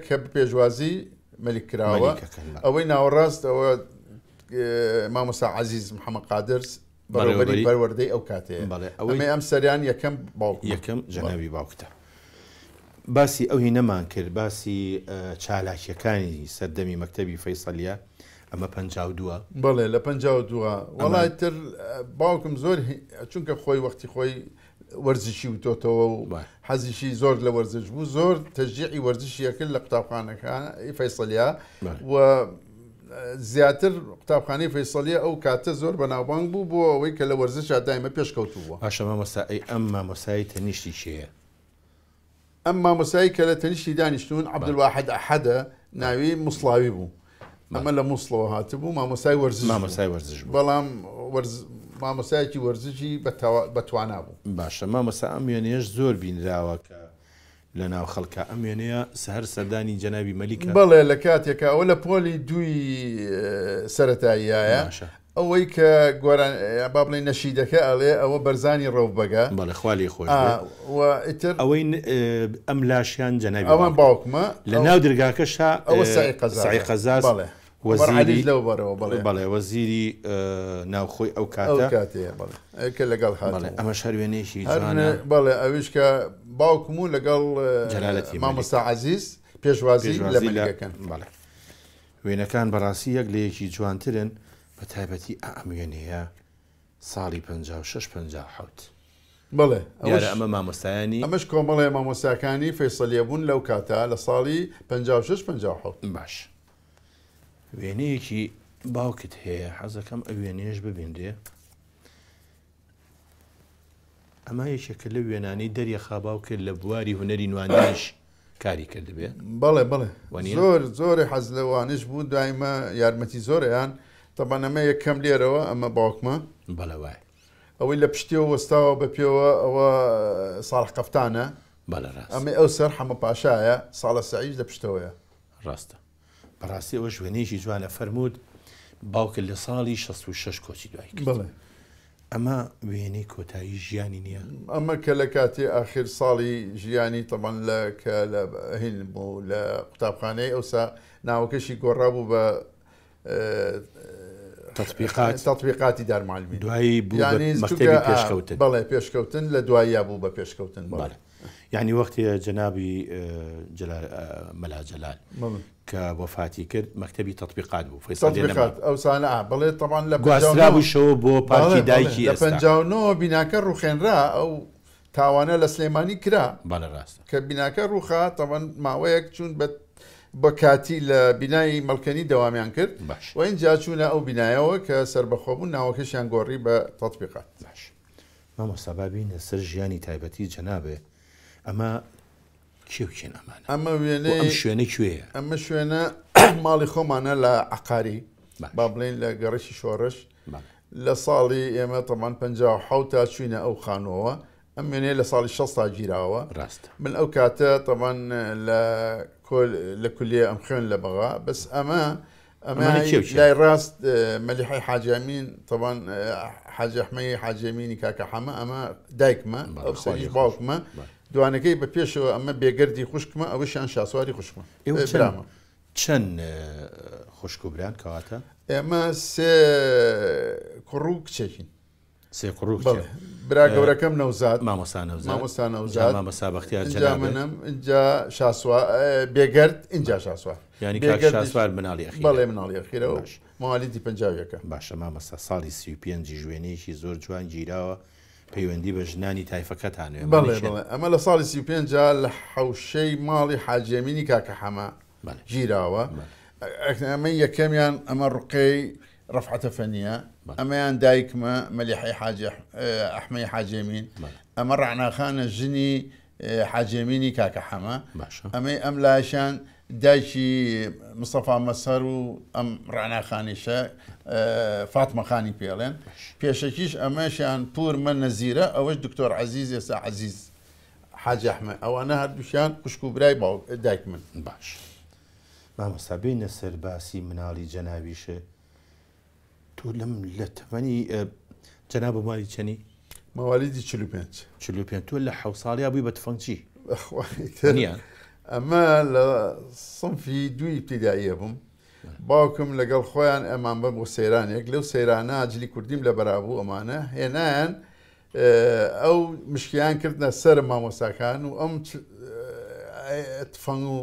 کە پێشوازی مەلیک کراوە ئەوەی ناوەڕاست ئەوە مامۆستا عەزیز محەممەد قادرس بەڕێوەبەری بەروەردەی ئەو کاتەیە ئەمە ئەم سەریان یەکەم باوک یەکەم جەنابی باوکتە باسی ئەو هینەمان کرد باسی چالاکیەکانی سەردەمی مەکتەبی فەیسەڵیە ئەمە 52 بڵێ لە 52 وەڵای تر باوکم زۆر چونکە خۆی وەختی خۆی وەرزشی وتۆتەوە و حەزیشی زۆر لە وەرزش بوو زۆر تەشجیعی وەرزشیەکرد لە قوتابخانەکان فەیسەڵیا و زیاتر قوتابخانەی فەیسەڵیە ئەو کاتە زۆر بەناوبانگ بوو بۆ ئەوەی کە لە وەرزشا دایمە پێشکەوتووە باشە مامۆستا ئەم مامۆسایی تەنیشتی چییە؟ ئەم مامۆسایی کە لە تەنیشتی دانیشتون عەبدولواحید ئەحەدە ناوی موسڵاوی بوو ئەمە لە مووسڵەوە هاتبوو مامۆسای وەرزش بەڵام مامۆسایەکی وەرزشی بەتوانا بوو باشە مامۆستا ئەم وێنەیەش زۆر بینراوە کە لە ناو خەڵکە ئەم وێنەیە سەهەر سەردانی جەنابی مەلیکە بەڵێ لە کاتێکە ئەوە لە پۆلی دووی سەرەتاییایە ئەوەی کە گۆران با بڵێن نەشیدەکە ئەڵێ ئەوە بەرزانی ڕەوبەگە بەڵێ خوالی خۆش ئیتر ئەوەی ئەم لاشیان جەنابی ئەوان باوکمە لە ناو دەرگاکەشا ئەوە سعی قەزاز وەزیری لەو بەرەوە بەڵێ وەزیری ناوخۆی ئەو کاتە کە لەگەڵ ئەمە شەروێنێکی جوانە بەڵێ ئەویش کە باوکم و لەگەڵ مامۆستا عەزیز پێشوازی لە مەلیکەکەن بەڵێ وێنەکان بەڕاستی یەک لە یەکی جوانترن بە تایبەتی ئەم وێنەیە ساڵی 56-57 بڵێ ئەمە مامۆستایانی ئەمەش کۆمەڵێ مامۆستاکانی فەیسەلیە بوون لەو کاتە لە ساڵی 56-57 باش وێنەیەکی باوکت هەیە حەزەکەم ئەو وێنەیەش ببیندێ ئەمە یەکێکە لە وێنانی دەریەخا باوکرد لە بواری هونەری نواندنیش کاری کردبێ بەڵێ زۆری حەز لەوانش بوو دایمە یارمەتی زۆریان تەبان ئەمە یەکەم لێرەوە ئەمە باوکمە بەڵێ وای ئەوەی لە پشتیەوە وەستاوە بە پێوە ئەوە ساڵح قەفتانە بەڵێ ڕاست ئەمە ئەو سەر حەمە پاشایە ساڵە سەعیش لە پشتەوەیە ڕاستە بەڕاستی ئەوە وێنەیەکی جوانە فەرموود باوکرد لە ساڵی 66 کۆچی دوای کرد بڵێ ئەمە وێنەی کۆتایی ژیانی نییە ئەمە کە لە کاتی ئاخر ساڵی ژیانی تەمان لە کە لە هین بوو لە قوتابخانەی ئەوسا ناوەکەشی گۆڕابوو بە تەطبیقاتی دارمعلمی دوایی بوو مەکتەبی پێشکەوتن بەڵێ پێشکەوتن لە دواییە بوو بە پێشکەوتن بەڵێ یعنی وەختی جەنابی مەلا جەلال کە وەفاتی کرد مەکتەبی تەطبیقات بوو تەطبیقات ئەوسانە بڵێ تەمان لە گواسترابووشەوە بۆ پارکی دایکی لە 59 بیناکە ڕوخێنرا ئەو تاوانە لە سلێمانی کرا بەڵێ ڕاستە کە بیناکە ڕوخا تەمان ماوەیەک چوون بە کاتی لە بینایی مەڵکەنی دەوامیان کرد و اینجا چوونە ئەو بینایەوە کە سربەخۆبوون ناوەکەشیان گۆڕی بە تەطبیقات مامۆستا بابینە سەر ژیانی تایبەتی جەنابێ ئەمە کێوکێن ئەمانە ئەمە وێنەی ئەم شوێنە کوێیە ئەمە شوێنە ماڵی خۆمانە لە عقاری با بڵێن لە گەڕشی شۆڕش لە ساڵی ئێمە تەمان 57 تا چوینە ئەو خانەوە ئەم وێنەیە لە ساڵی 60 گیراوە ڕاست من ئەو کاتە تەمان لە کولیە ئەم خوێن لە بەغا بەس ئەمە لای ڕاست مەلیحی حاجەمین تەمان حاجە ئەحمەی حاجەمینی کاکە حەمە ئەمە دایکمە ئەو سەریش باوکمە دوانەکەی بە پێشەوە ئەمە بێگەردی خوشکمە ئەوەشیان شاسواری خوشکمە چەند خوشک و بران کەواتە ئێمە سێ کوڕ و کچێکین سێ کوڕ برا گەورەکەم نەوزاد مامۆستا مامۆستا بەختیار منم اینجا شاسوار بێگەرد اینجا شاسوار ینی کاک شاسوار مناڵی ئەخیر بەڵێ مناڵی ئەخیرەوە ماوالیدی 50 باشە مامۆستا ساڵی 35 ژوێنەیەکی زۆر جوان گیراوە پەیوەندی بە ژنانی تایفەکەتانێ بەڵێ ئەمە لە ساڵی 35 لە حەوشەی ماڵی حاجەمینی کاکە حەمە گیراوە ئەمە یەکەمیان ئەمە ڕقەی ڕەفعەتە فەنیە ئەمەیان دایکمە مەلیحی ئەحمەی حاجەمین ئەمە ڕعناخانە ژنی حاجەمینی کاکە حەمە ئەمەی ئەم لاشان دایکی مستەفا مەسەر و ئەم ڕعناخانیشە فاتمەخانی پێڵێن پێشەکیش ئەمەشیان پورمە نەزیرە ئەوەش دکتۆر عەزیز ئێستا عەزیز حاجە ئەحمە ئەوانە هەردووشیان خوشک و برای دایک من باش مامۆستا بینە سەر باسی مناڵی جەنابیشە تۆ لەم لە تەمەنی جەناب مالی چەنی ماوالیدی 45 تۆ لە 7 ساڵیا بووی بە تفەنگچی ئەمە لە سنفی دوی ابتیداییە بووم باوکم لەگەڵ خۆیان ئەمان بە بۆ سەیرانێک لەو سەیرانە ئاجلی کوردیم لە بەرابوو ئەمانە هێنایان ئەو مشکیان کردنە سەر مامۆستاکان و ئەم تفەنگ و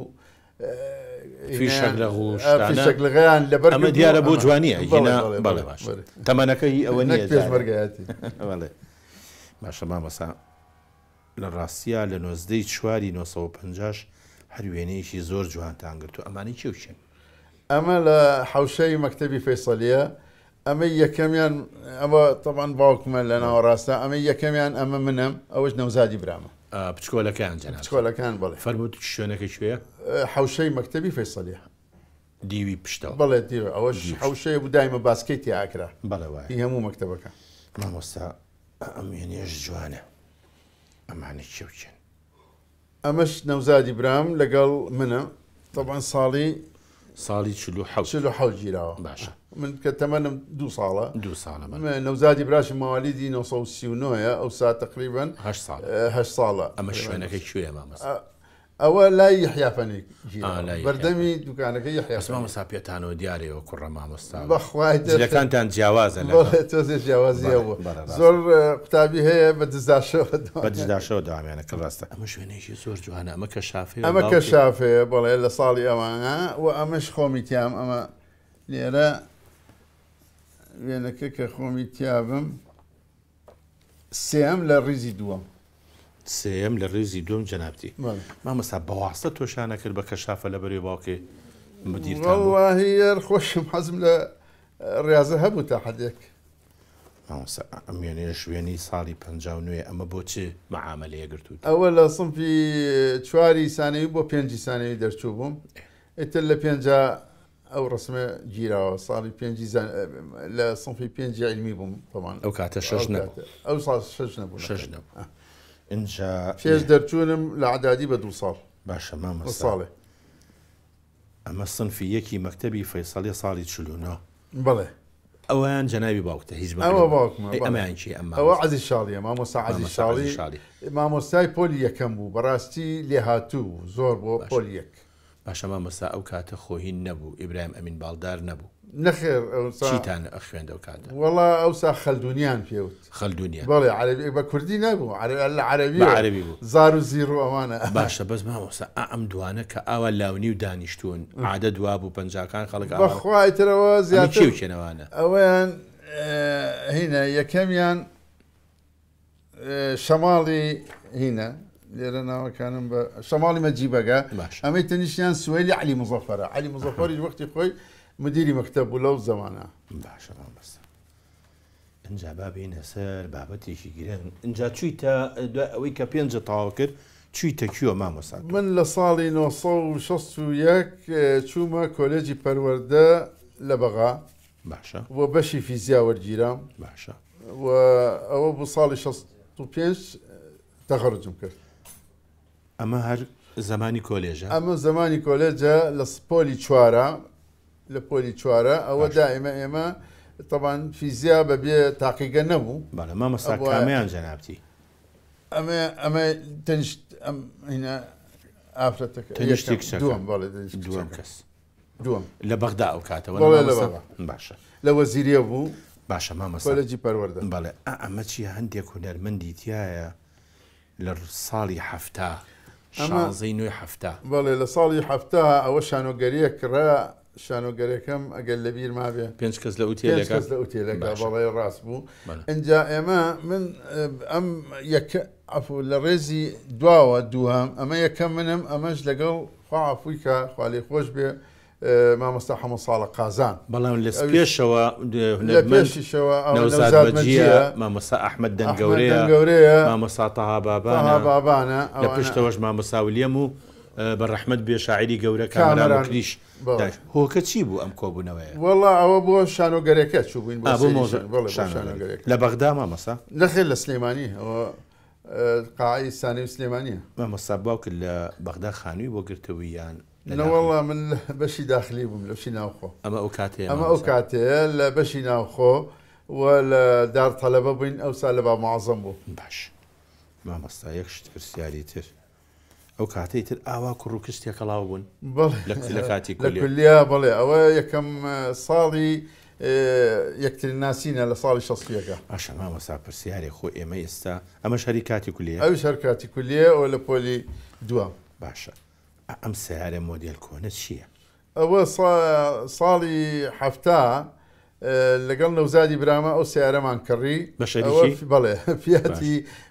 فیشەکلغیان لەبەر ئەمە دیارە بۆ جوانیە بەڵێ باش تەمەنەکەی ئەوە نیە پێشمەرگایەتی باشە مامۆستا لە ڕاستیە لە 1950 هەر وێنەیەکی زۆر جوانتان گرت و ئەمانی کێوچێن ئەمە لە حەوشەی مەکتەبی فەیسەلیە ئەمە یەکەمیان ئەمە تەمان باوکمە لە ناوەڕاستە ئەمە یەکەمیان ئەمە منم ئەوەش نەوزادی برامە پچکۆلەکان جەناب پچکۆلەکان بڵێ فەرمووت شوێنەکە کوێیە حەوشەی مەکتەبی فەیسەلیە دیوی پشتەوە بڵێ دیوە ئەوەش حەوشەیە بوو دایمە باسکەیتی ئاکرا بەڵێ وایە هەموو مەکتەبەکە مامۆستا ئەم وێنەیەش جوانە ئەمانە کێوچێن ئەمەش نەوزادی برام لەگەڵ منە تەبان ساڵی ساڵی 46 گیراوە باشە من کە تەمەنم 2 ساڵە 2 ساڵە نەوزادی براشی ماوالیدی 1939 ئەو ساعت تقریبا 8 ساڵە ئەمە شوێنەکەی کوێ مامەسا ئەوە لای یحیافەنێک بەردەمی دوکانەکەی یحیاسما مەسا پێتانەوە دیارەوە کوڕە مامۆستا بەخوای جلەکانتان جیاوازە تۆزێ جیاوازیە بوو زۆر قوتابی هەیە بە دزداشەوە داوامێنەکە ڕاستە ئەمە شوێنێکی زۆر جوانە ئەمە کە شافێ ئەمە کە شافەیە بەڵێ لە ساڵی ئەوانە و ئەمەش خۆمی تیام ئەمە لێرە وێنەکە کە خۆمی تیابم سێم لە ڕیزی دووەم سێم لە ڕێزی دوم جەنابتی مامەسا بەواستە تۆشانە کرد بە کەشافە لە بەرێ باوکێ مدیرتان والله خۆشم حەزم لە ڕاضە هەبوو تا حدێک ئەم وێنەیە شوێنی ساڵی 59 ئەمە بۆچێ مەعاملەیە گرتووت ئەوە لە سنفی 4 سانەوی بۆ 5 سانەوی دەرچوو بووم ئیتر لە 5 ئەو ڕسمە گیراوە ساڵی 5 لە سنفی 5 علمی بووم پەمان ئەو کاتە 6 نەبوو ئەو ساڵ 6 نەبوو 6 نەبوو اینجا پێش دەرچوونم لە عەدادی بە 2 ساڵ باشە مامەسا ساڵێ ئەمە سنفی یەکی مەکتەبی فەیسەڵی ساڵی 49 بەڵێ ئەویان جەناوی باوکتە هیچ ئەوە باوکمە ئەمەیان چی ئەمە ئەوە عەزیز شاڵیە مامۆستا عەزیز شاڵی مامۆستای پۆلی یەکەم بوو بەڕاستی لێهاتوو زۆر بۆ پۆلی یەک باشە مامۆستا ئەو کاتە خۆهین نەبوو ئیبراهیم ئەمین باڵدار نەبوو نەخێر چیتان ئەخوێندە ئەو کاتە وەڵا ئەوسا خەلدونیان پێوت خەلدونیان بەڵێ عەربی بە کوردی نەبوو لە عەربی بوو زار و زیر و ئەوانە باشە بەس مامۆستا ئەم دوانە کە ئاوا لاونی و دانیشتوون عادە دوا بوو پەنجاکان خەڵک بەخوای ترەوە زیاتر کێنەوانە ئەویان هینە یەکەمیان شەماڵی هینە لێرە ناوەکانم بە شەماڵی مەجیبەگە ئەمەی تەنیشتیان سوێلی عەلی مزەفەرە عەلی مزەفەری وەختی خۆی مدیری مەکتەب بوو لەو زەمانە باشە مامۆستا ئەنجا بابینە سەر بابەتێکی گرن ئەنجا چوویتە ئەوەی کە 5 تەواو کرد چوویتە کوێ مامۆستا من لە ساڵی 1961 چوومە کۆلێجی پەروەردە لە بەغا باشە بۆ بەشی فیزیا وەرگیرام باشە و ئەوە بۆ ساڵی 65 تەخەرجم کرد ئەمە هەر زمانی کۆلێژە ئەمە زمانی کۆلێجە لە پۆلی چوارە لە پۆلی چوارە ئەوە دائیمە ئێمە طبعاً فیزیا بەبێ تاقیگە نەبوو بەڵێ مامۆستا کامیان جەنابتی ئەمە تەنیشت هینە ئافرەتەکە دووەم بەڵێ دووەم کەس دووەم لە بەغدا ئەو کاتەوە باشە لە وەزیریە بوو باشە مامۆستا کۆلێجی پەروەردە بەڵێ ئەمە چی هەندێک هونەرمەندی تایە لە ساڵی هەفتا شانزەی نوێ هەفتا بەڵێ لە ساڵی هەفتا ئەوە شانۆگەریە کڕا شانۆگەرەکەم ئەگەر لە بیر مابێ 5 کەس لە ئوتێلەکە بەڵێ ڕاست بوو ئەجا ئێمە من ئەم عفو لە ڕێزی دواوە دووهەم ئەمە یەکەم منم ئەمەش لەگەڵ خواعفووی کە خالی خۆش بێ مامۆستا حەمە ساڵە قازان بەڵام لە پێشەوە نەوزاد بەجیە مامۆستا ئەحمەد دەنگەورەیە مامۆستا تەها بابانە لە پشتەوەش مامۆستا ولیەم و بەڕەحمەت بێ شاعیری گەورە کامەران کریش هۆکە چی بوو ئەم کۆبوونەوەیە وەڵا ئەوە بۆ شانۆگەرەکە چوو بووین لە بەغدا مامۆستا نەخێر لە سلێمانی ئەوە قاعی سانەی سلێمانیە مامۆستا باوکرد لە بەغدا خانووی بۆ گرتەوەیان نەوەڵا من بەشی داخلی بووم لە بەشی ناوخۆ ئەمە ئەو کاتەیە ئەمە ئەو کاتەیە لە بەشی ناوخۆ و لە دار تەلەبە بووین ئەو سا لە با معەزەم بوو باش مامۆستا یەک شت پرسیاری تر ئەو کاتەی تر ئاوا کوڕ و کشتێک کەڵاو بوون لە کاتی کولیا بڵێ ئەوە یەکەم ساڵی یەکترین ناسینە لە ساڵی 60ەکە باشە مامۆستا پرسیارێک خۆ ئێمە ئێستا ئەمە شەری کاتی کولیە ئەو شەر کاتی کولیە ئەو لە پۆلی دووەم باشە ئەم سیارە مۆدیل کۆنە چییە؟ ئەوە ساڵی هەفتا لەگەڵ نەوزادی برامە ئەو سیارەمان کڕی بەڵێ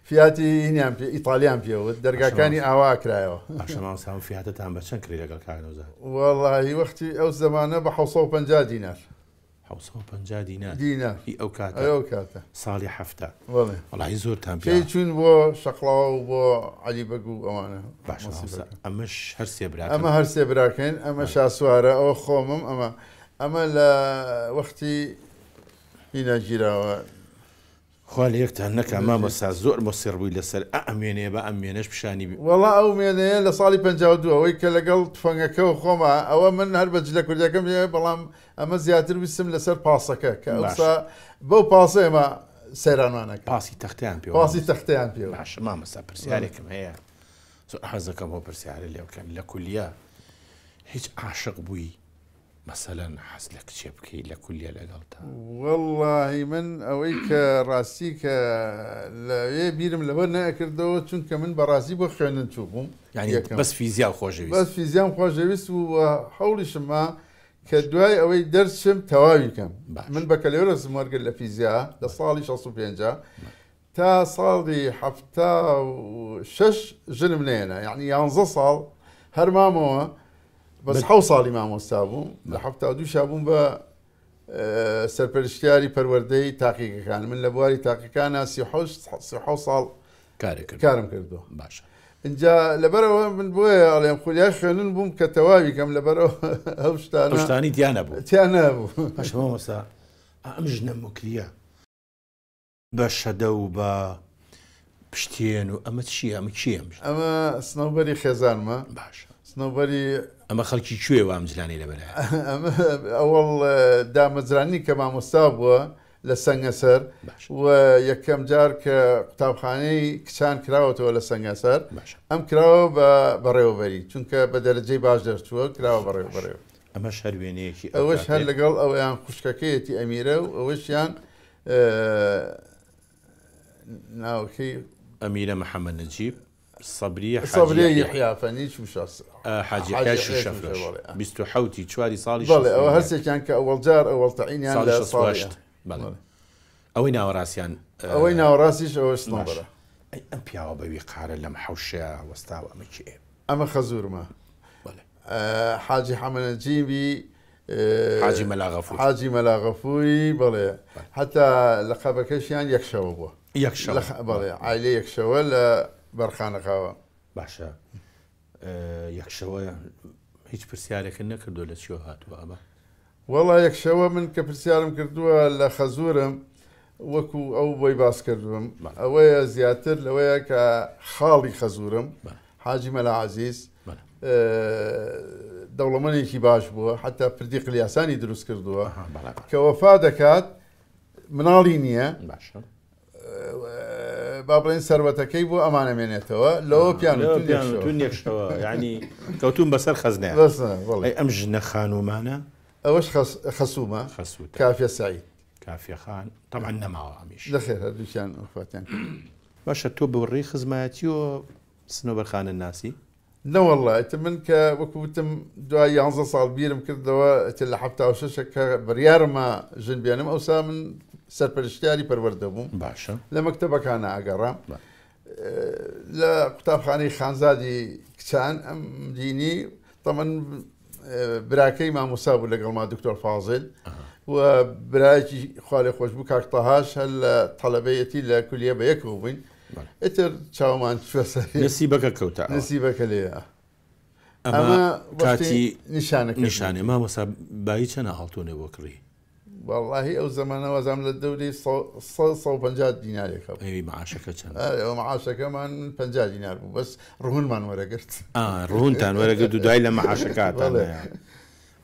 فیاتی هینیان ئیتالیان پێوت دەرگاکانی ئاوا کرایەوە باشەماسام فیاتتان بە چەند کڕی لەگەڵ کارنەوزاد وەڵی وەختی ئەو زمانە بە 750 دینار 750 دینار ئەو کاتە ساڵی هەفتا وەڵی زۆرتان پێی چوون بۆ شەقڵاو و بۆ عەلی بەگو ئەوانە باش ئەمەش هەر سێ براکەن ئەمە هەر سێ براکەن ئەمە شاسوارە ئەوە خۆمم ئەمە لە وەختی هینە گیراوە خوا لە یەکتان نەکە مامۆستا زۆر مۆسیڕ بووی لەسەر ئەمێنێ بە ئەمێنەش پیشانی وەڵا ئەو مێنەیە لە ساڵی 52 ئەوەی کە لەگەڵ تفەنگەکەەوە خۆمە ئەوە من هەر بەج لە کوردەکەم بەڵام ئەمە زیاتر ویستم لەسەر پاسەکە کە ئەوسا بەو پاسە ئێمە سەیرانوانەکە پاسی تەختیان پێ پاسی تەختیان پێ باشە مامۆستا پرسیارێکم هەیە زۆر حەزەکەم بۆ پرسیارە لێوکەن لە کولیە هیچ عاشق بووی مەسەلەن حەز لە کچێ بکەی لە کولیە لەگەڵتا واللهی من ئەوەی کە ڕاستی کە لەوێ بیرم لەوە نەکردەوە چونکە من بەڕاستی بۆ خوێنن چوو بووم یعنی بەس فیزیا خۆشەویست بەس فیزیام خۆشەویست و هەوڵیشمە کە دوای ئەوەی دەرسم تەواوی بکەم من بە کەلێوەرەسم وەرگرت لە فیزیا لە ساڵی 65 تا ساڵی 76 ژنم نێنە یعنی 11 ساڵ هەر مامەوە بەس 7 ساڵی مامۆستا بووم لە 72 بووم بە سەرپەرشتیاری پەروەردەی تاقیقەکان من لە بواری تاقیقانە 36 ساڵ کارم کردووە باشە اینجا لەبەرەوە من بۆیە ئەڵێم خولیای خوێنن بووم کە تەواوی کەم لەبەرەوە ئەو شتانی تیان نەبوو تیان نەبوو باشە مامۆستا ئەم ژنە موکلیە بە شەدە و بە پشتێن و ئەمە چیە ئەمە چیە ئەمە سنەوبەری خێزانمە باشە سنەوبەری ئەمە خەڵکی کوێ وام جلانی لەبەرە ئەوەڵ دامەزرانی کە مامۆستا بووە لە سەنگەسەر و یەکەم جار کە قوتابخانەی کچان کراوەتەوە لە سەنگەسەر ئەم کراوە بەڕێوەبەری چونکە بە دەرەجەی باش دەرچووە کراوە بەڕێوەبەرێوە ئەمە شەروێنەیەکی ئەوەش هەر لەگەڵ ئەویان خوشکەکەیەتی ئەمیرە و ئەوەشیان ناوکەی ئەمیرە محەممەد نەجیب سەبری حیافەنیچ حاجی 27 چواری ساڵی ئەوە هەرسێکیان کە ئەوەڵ جار ئەوەڵ تەعینیان لە ئەوەی ناوەڕاستیان ئەوەی ناوەڕاستیش ئەوە سنەوبەرە ئەم پیاوە بەوی قارە لەم حەوشەیە وەستاوە ئەمە کێ ئەمە خەزورمە حاجی حەمەنەجیبی حاجی مەلاغەفووری بڵێ حتا لە قەبەکەشیان یەکشەوە بووە بڵێ عایلە یەکشەوە لە بەرخانەقاوە باشە یەکشەوە هیچ پرسیارێکە نەکردو لە چیۆ هاتووە ئەمە وەڵا یەکشەوە من کە پرسیارم کردووە لە خەزورم وەکو ئەو بۆی باس کردوم ئەوەیە زیاتر لەوەیە کە خاڵی خەزورم حاجی مەلا عەزیز دەوڵەمەندێکی باش بووە حتا پردی قلیاسانی دروست کردووە کە وەفا دەکات مناڵی نییە با بڵێن سەروەتەکەی بۆ ئەمانەمێنێتەوە لەوە پیانتون یەکشەوە ینی کەوتون بەسەر خەزنێ ئەم ژنە خانومانە ئەوەش خەسوومە کافیە سعید کافیەخان تەمان نەماوە هەمیش لەخێر هەردووچیان وفاتیان باشە تۆ بە ڕێی خزمەتیەوە سنۆبەرخانە ناسی نەوەڵڵایتە من کە وەکوتم دوای 11 ساڵ بیرم کردەوە لە 76 کە بڕیارمە ژن بێنم ئەوسا من سەرپەرشتیاری پەروەردە بووم باشە لە مەکتەبەکانە ئاگەڕام لە قوتابخانەی خانزادی کچان ئەم دینی تەمەن براکەی مامۆستا بوو لەگەڵما دکتۆر فازل و برایەکی خوالێ خۆش بوو کاک تەهاش هەر لە تەڵەبەیەتی لە کولیە بە یەکەوە بووین ئیتر چاومان نسیبەکە کەوتە نسیبەکە لێ ئەمە کاتی نیشانە مامۆستا بایی چەنە هەڵتۆنێ بۆ کڕی واللهی ئەو زەمانەوەزام لە دەوری 150 دینارێکە ئەوی معاشەکە چەند ئەو معاشەکەمان 50 دینار بوو بەس ڕوونمان وەرەگرت ڕوونتان وەرەگرت و دوای لە معاشەکاتان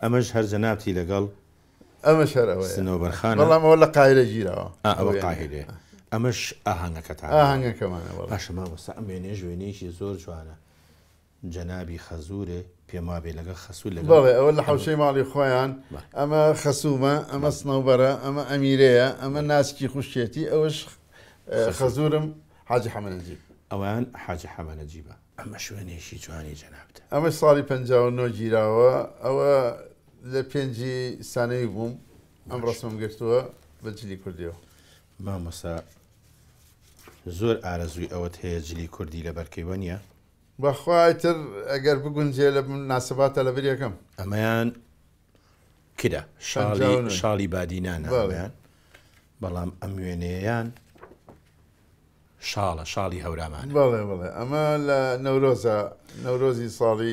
ئەمەش هەر جەنابتی لەگەڵ ئەمە شەرەوە سنۆبەرخانە بەڵام ئەوە لە قاهرە گیرەوە ئەوە قاهرێ ئەمەش ئاهەنگەکەتان ئاهەنگەکەمانە باشە مامۆستا ئەم وێنێ ژوێنێکی زۆر جوانە جەنابی خەزورێ پێما بێ لەگە خەسوول لەگەڵ بەڵێ ئەوە لە حەوشەی ماڵی خۆیان ئەمە خەسوومە ئەمە سنەوبەرە ئەمە ئەمیرەیە ئەمە ناسکی خوشکێتی ئەوەش خەزورم حاجی حەمەنەجیب ئەوان حاجی حەمەنەجیبە ئەمە شوێنێکی جوانی جەنابتە ئەمە ساڵی 59 گیراوە ئەوە لە 5 سانەی بووم ئەم ڕسمم گرتووە بە جلی کوردیەوە مامۆستا زۆر ئارەزووی ئەوەت هەیە جلی کوردی لە بەرکەیوە نیە بەخوایتر ئەگەر بگونجێ لە ناسەباتە لە بریەکەم ئەمەیان کرا شاڵی بادینانە بەڵام ئەم وێنەیەیان شاڵی هەورامان بەڵێ بڵێ ئەمە لە نەورۆزی ساڵی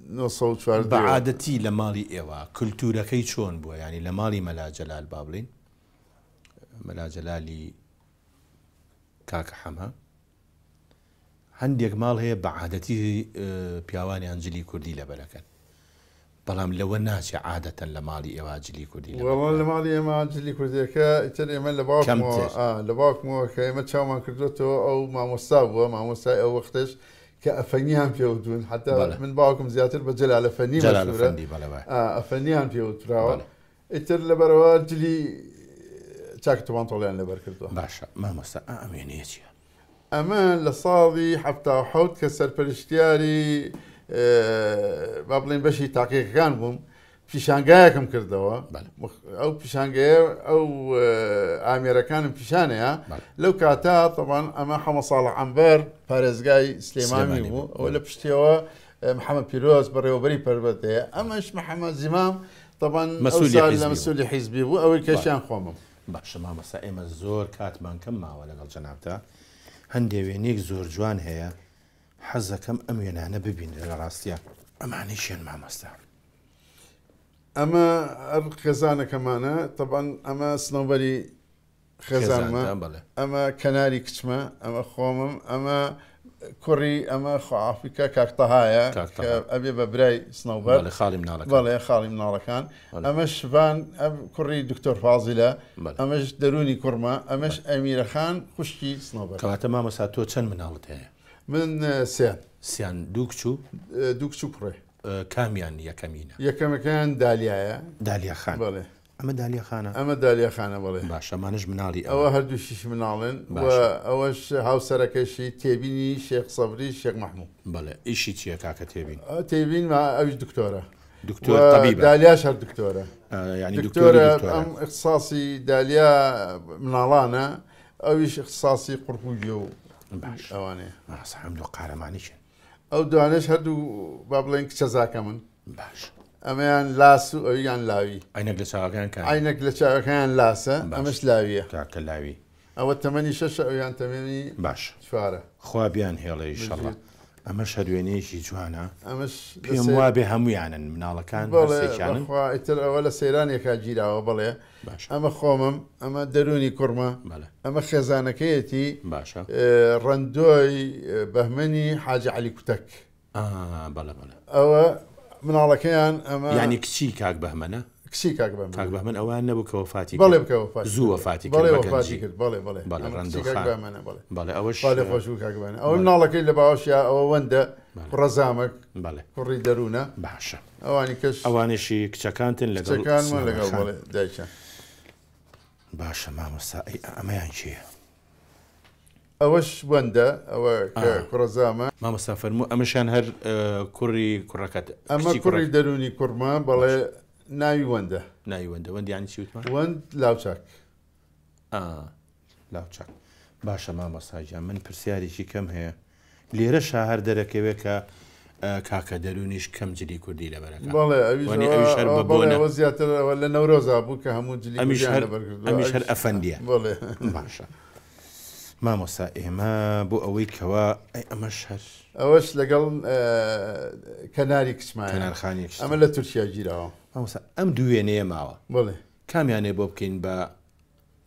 1940 بەعادەتی لە ماڵی ئێوە کولتورەکەی چۆن بووە ینی لە ماڵی مەلا جەلال با بڵین مەلا جەلالی کاکە حەمە هەندێک ماڵ هەیە بە عادەتی پیاوانیان جلی کوردی لەبەرەکەن بەڵام لەوە ناچێ عادەتەن لە ماڵی ئێوە جلی کوردی وەڵا لە ماڵی ئێمە جلی کوردیەکە ئیتر ئێمە لە باوکمەوە کە ئێمە چاومان کردوێتەوە ئەو مامۆستا بووە مامۆستای ئەو وەختش کە ئەفەنیان پێوتون حتا من باوکم زیاتر بە جەلال ئەفەنی ئەفەنیان پێوتراوە ئیتر لەبەرەوە جلی چاکتوان تۆڵیان لەبەر کردووە. باشە مامۆستا ئەمێنەیە چییە؟ ئەمە لە ساڵی ح کە سەرپەرشتیاری با بڵێن بەشی تاقیەکان بووم پیشانگایەکم کردەوە ئەو پیشانگەیە ئەو ئامێرەکانم پیشانەیە لەو کاتا طبعاً ئەمە حەمە ساڵح عەمبەر پارێزگای سلێمانی بوو ئەوە لە پشتیەوە محەممەد پیرۆز بەڕێوەبەری پەروەردەیە ئەمەش محەممەد زیمام طبعاً لە مەسئولی حیزبی بوو ئەوەی کەشیان خۆمم. باشە مامۆستا ئێمە زۆر کاتمان کەم ماوە لەگەڵ جەنابتە هەندێک وێنەیەک زۆر جوان هەیە حەزەکەم ئەم وێنانە ببین لە ڕاستیە ئەمانەی شوێن مامۆستا ئەمە ئەر خێزانەکەمانە طبعاً ئەمە سنەوبەری خێزانمە ئەمە کەناری کچمە ئەمە خۆمم ئەمە کوڕی ئەمە خواافیکە کاکتەهایە ئەبێ بە برای سنەوبەر بەڵێ خاڵی مناڵەکان ئەمە شبان کوڕی دکتۆر فازیلە ئەمەش دەرونی کوڕمە ئەمەش ئەمیرەخان خوشکی سنەوبەر. کەواتە مامۆستا تۆ چەند مناڵت هەیە؟ من سیان دوو کچوو کوڕێ. کامیان یەکەمینە؟ یەکەمەکان دالیایە دالیاخان. بەڵێ ئەمە دالیاخانە؟ ئەمە دالیاخانە بەڵێ. باشە مانش مناڵی ئەوە هەردووشیش مناڵن ئەوەش هاوسەرەکەشی تێبینی شێخ سەبری شێخ مەحموود. بەڵێ ئیشی چییە کاکە تێبین؟ تێبین ئەوش دکتۆرە دکتۆر طبیبە دالیاش هەر دکتۆرە ینی دکتۆرە ئەم اختصاصی دالیا مناڵانە ئەویش اختصاصی قورپوگی و ئەوانەیە هەمدوو قارەمانیشن ئەو دوانش هەردوو با بڵێن کچە زاکە من باش ئەمەیان لاس و ئەویان لاوی عینەک لە چاوەکان عینەک لە چاوەکەیان لاسە ئەمەش لاویە کاکە لاوی ئەوە تەمەنی شەشە ئەویان تەمەنی باش چوارە خوا بیان هێڵێ ئینشەڵڵا ئەمەش هەروێنەیەکی جوانە ئەمەش پێم وابێ هەموویانن مناڵەکان هەرسێکیانن ئیتر ئەوە لە سەیرانێکا گیراوە بڵێ ئەمە خۆمم ئەمە دەرونی کوڕمە ئەمە خێزانەکەیەتی باشە ڕەندۆی بەهمەنی حاجە عەلی کوتەک بەڵێ بەڵێ ئەوە مناڵەکەیان ئەمە ینی کچی کاک بەهمەنە کچی کاک بەهمەن ئەوان نەبوو کە وەفاتی بەڵێ بکە وەفاتی زوو وەفاتی کرد بەڵێ بەڵێ ئەوەش خۆش بوو کاک بەهمەنە ئەوە مناڵەکەی لە باوەشیا ئەوە وەندە کوڕە زامک بەڵێ کوڕی دەروونە باشە ئەوانی کەش ئەوانشی کچەکانتن لەگەڵ بەڵێ دایکە باشە مامۆستا ئەمەیان چییە؟ ئەوەش وەندە ئەوە کوڕە زامە مامۆستا فەرموو ئەمەشان هەر کوڕی کوڕەکەت ئەمە کوڕی دەرونی کوڕمە بەڵێ ناوی وەندە ناوی وەندە وەندیانی چی وتمان؟ وەند لاوچاک لاوچاک باشە مامۆستاجان من پرسیارێکی کەم هەیە لێرە شاهر دەرەکەوێت کە کاکە دەرونیش کەم جلی کوردی لەبەرەکە بەڵێ ئەویش زیاتر لە نەورۆزا بوو کە هەموو جلی ئەمیش هەر ئەفەندیە بەڵێ باشە مامۆستا ئێمە بۆ ئەوەی کەوا ئەمەش هەر ئەوەش لەگەڵ کەناری کچمایە کەنارخانی ئەمە لە تورکیا گیراوە مامۆستا ئەم دوو وێنەیە ماوە بڵێ کامیانێ بۆ بکەین بە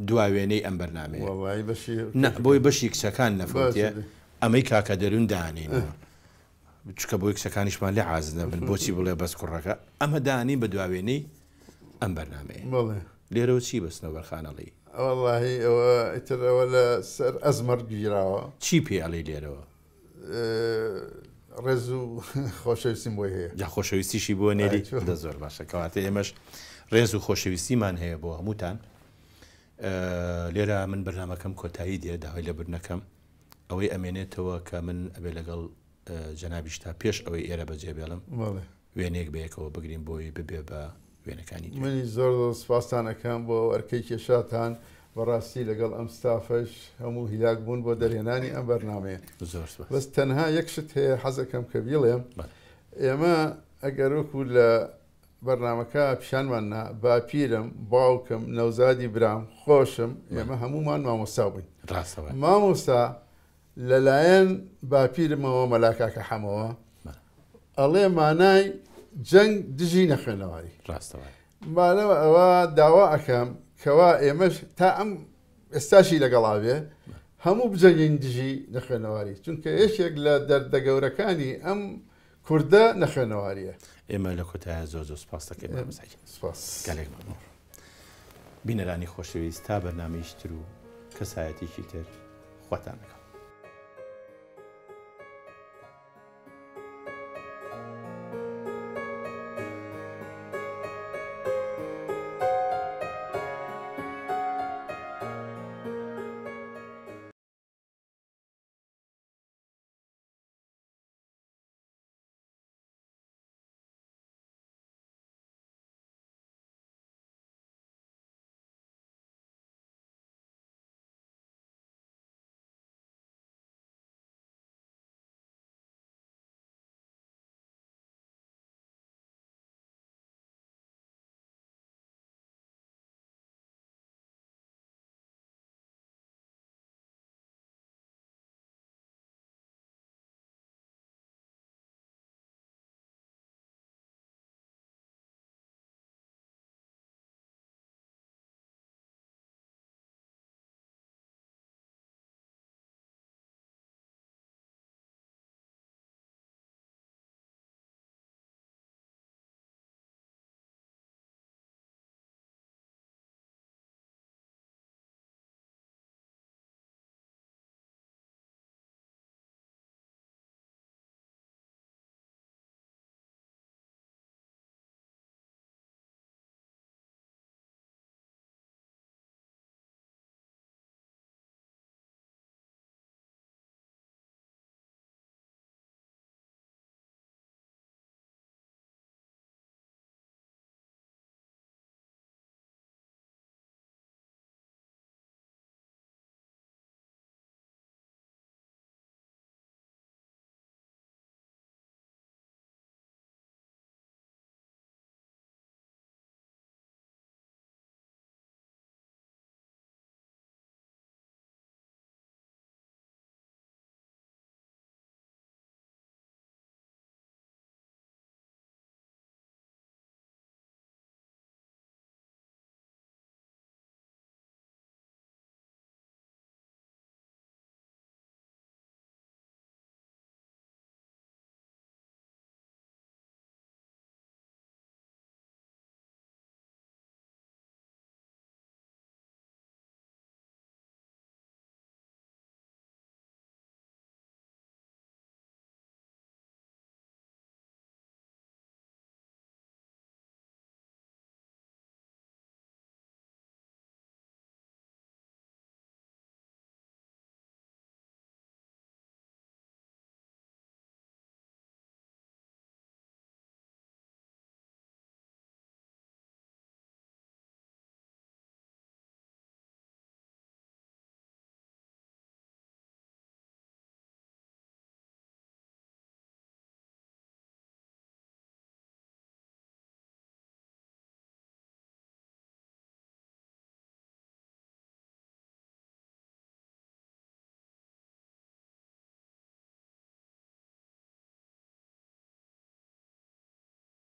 دواوێنەی ئەم بەرنامەیە بۆی بەشی کچەکان نەفوتێ ئەمەی کاکە دەرون دانینەوە چکە بۆی کچەکانیشمان لێ حاز نەبن بۆچی بڵێ بەس کوڕەکە ئەمە دانی بە دواوێنەی ئەم بەرنامەیە لێرەوە چی بەستنەوە بەرخانەڵی واللهی ئەوە ئیترەوە لە سەر ئەزمەر گیراوە چی پێ ئەڵێ لێرەوە ڕێز و خۆشەویستیم بۆی هەیە جا خۆشەویستیشی بۆ نێری دە زۆر باشە کەواتە ئێمەش ڕێز و خۆشەویستیمان هەیە بۆ هەمووتان لێرە من بەرنامەکەم کۆتایی دێ داوای لە برنەکەم ئەوەی ئەمێنێتەوە کە من ئەبێ لەگەڵ جەنابیشتا پێش ئەوەی ئێرە بەجێ بێڵم وێنێک بەیەکەوە بگرین بۆی ببێ بە وێنەکانی منی زۆر سپاسانەکەم بۆ ئەرکەی کێشاتان بەڕاستی لەگەڵ ئەم ستافش هەموو هیلاک بوون بۆ دەرهێنانی ئەم بەرنامەیە بەس تەنها یەکشت هەیە حەزەکەم کە بیڵێم ئێمە ئەگەر وەکو لە بەرنامەکە پیشانماننا باپیرم باوکم نەوزادی برام خۆشم ئێمە هەمومان مامۆستا بووین مامۆستا لەلایەن باپیرمەوە مەلاکاکە حەمەوە ئەڵێ مانای جەنگ دژی نەخوێنەواری مالەوە ئەوە داوا ئەەکەم کەوا ئێمەش تا ئەم ئێستاشی لەگەڵاوێ هەموو بجەنین دژی نەخێنەواری چونکە یەکێک لە دەردە گەورەکانی ئەم کووردە نەخێنەواریە. ئێمە لە کۆتایە زۆر سوپاس دەکەین گەلێک مەمنون. بینەرانی خۆشەویست تا بەرنامەیشتر و کەسایەتێکی تر خواتان لەگەڵ.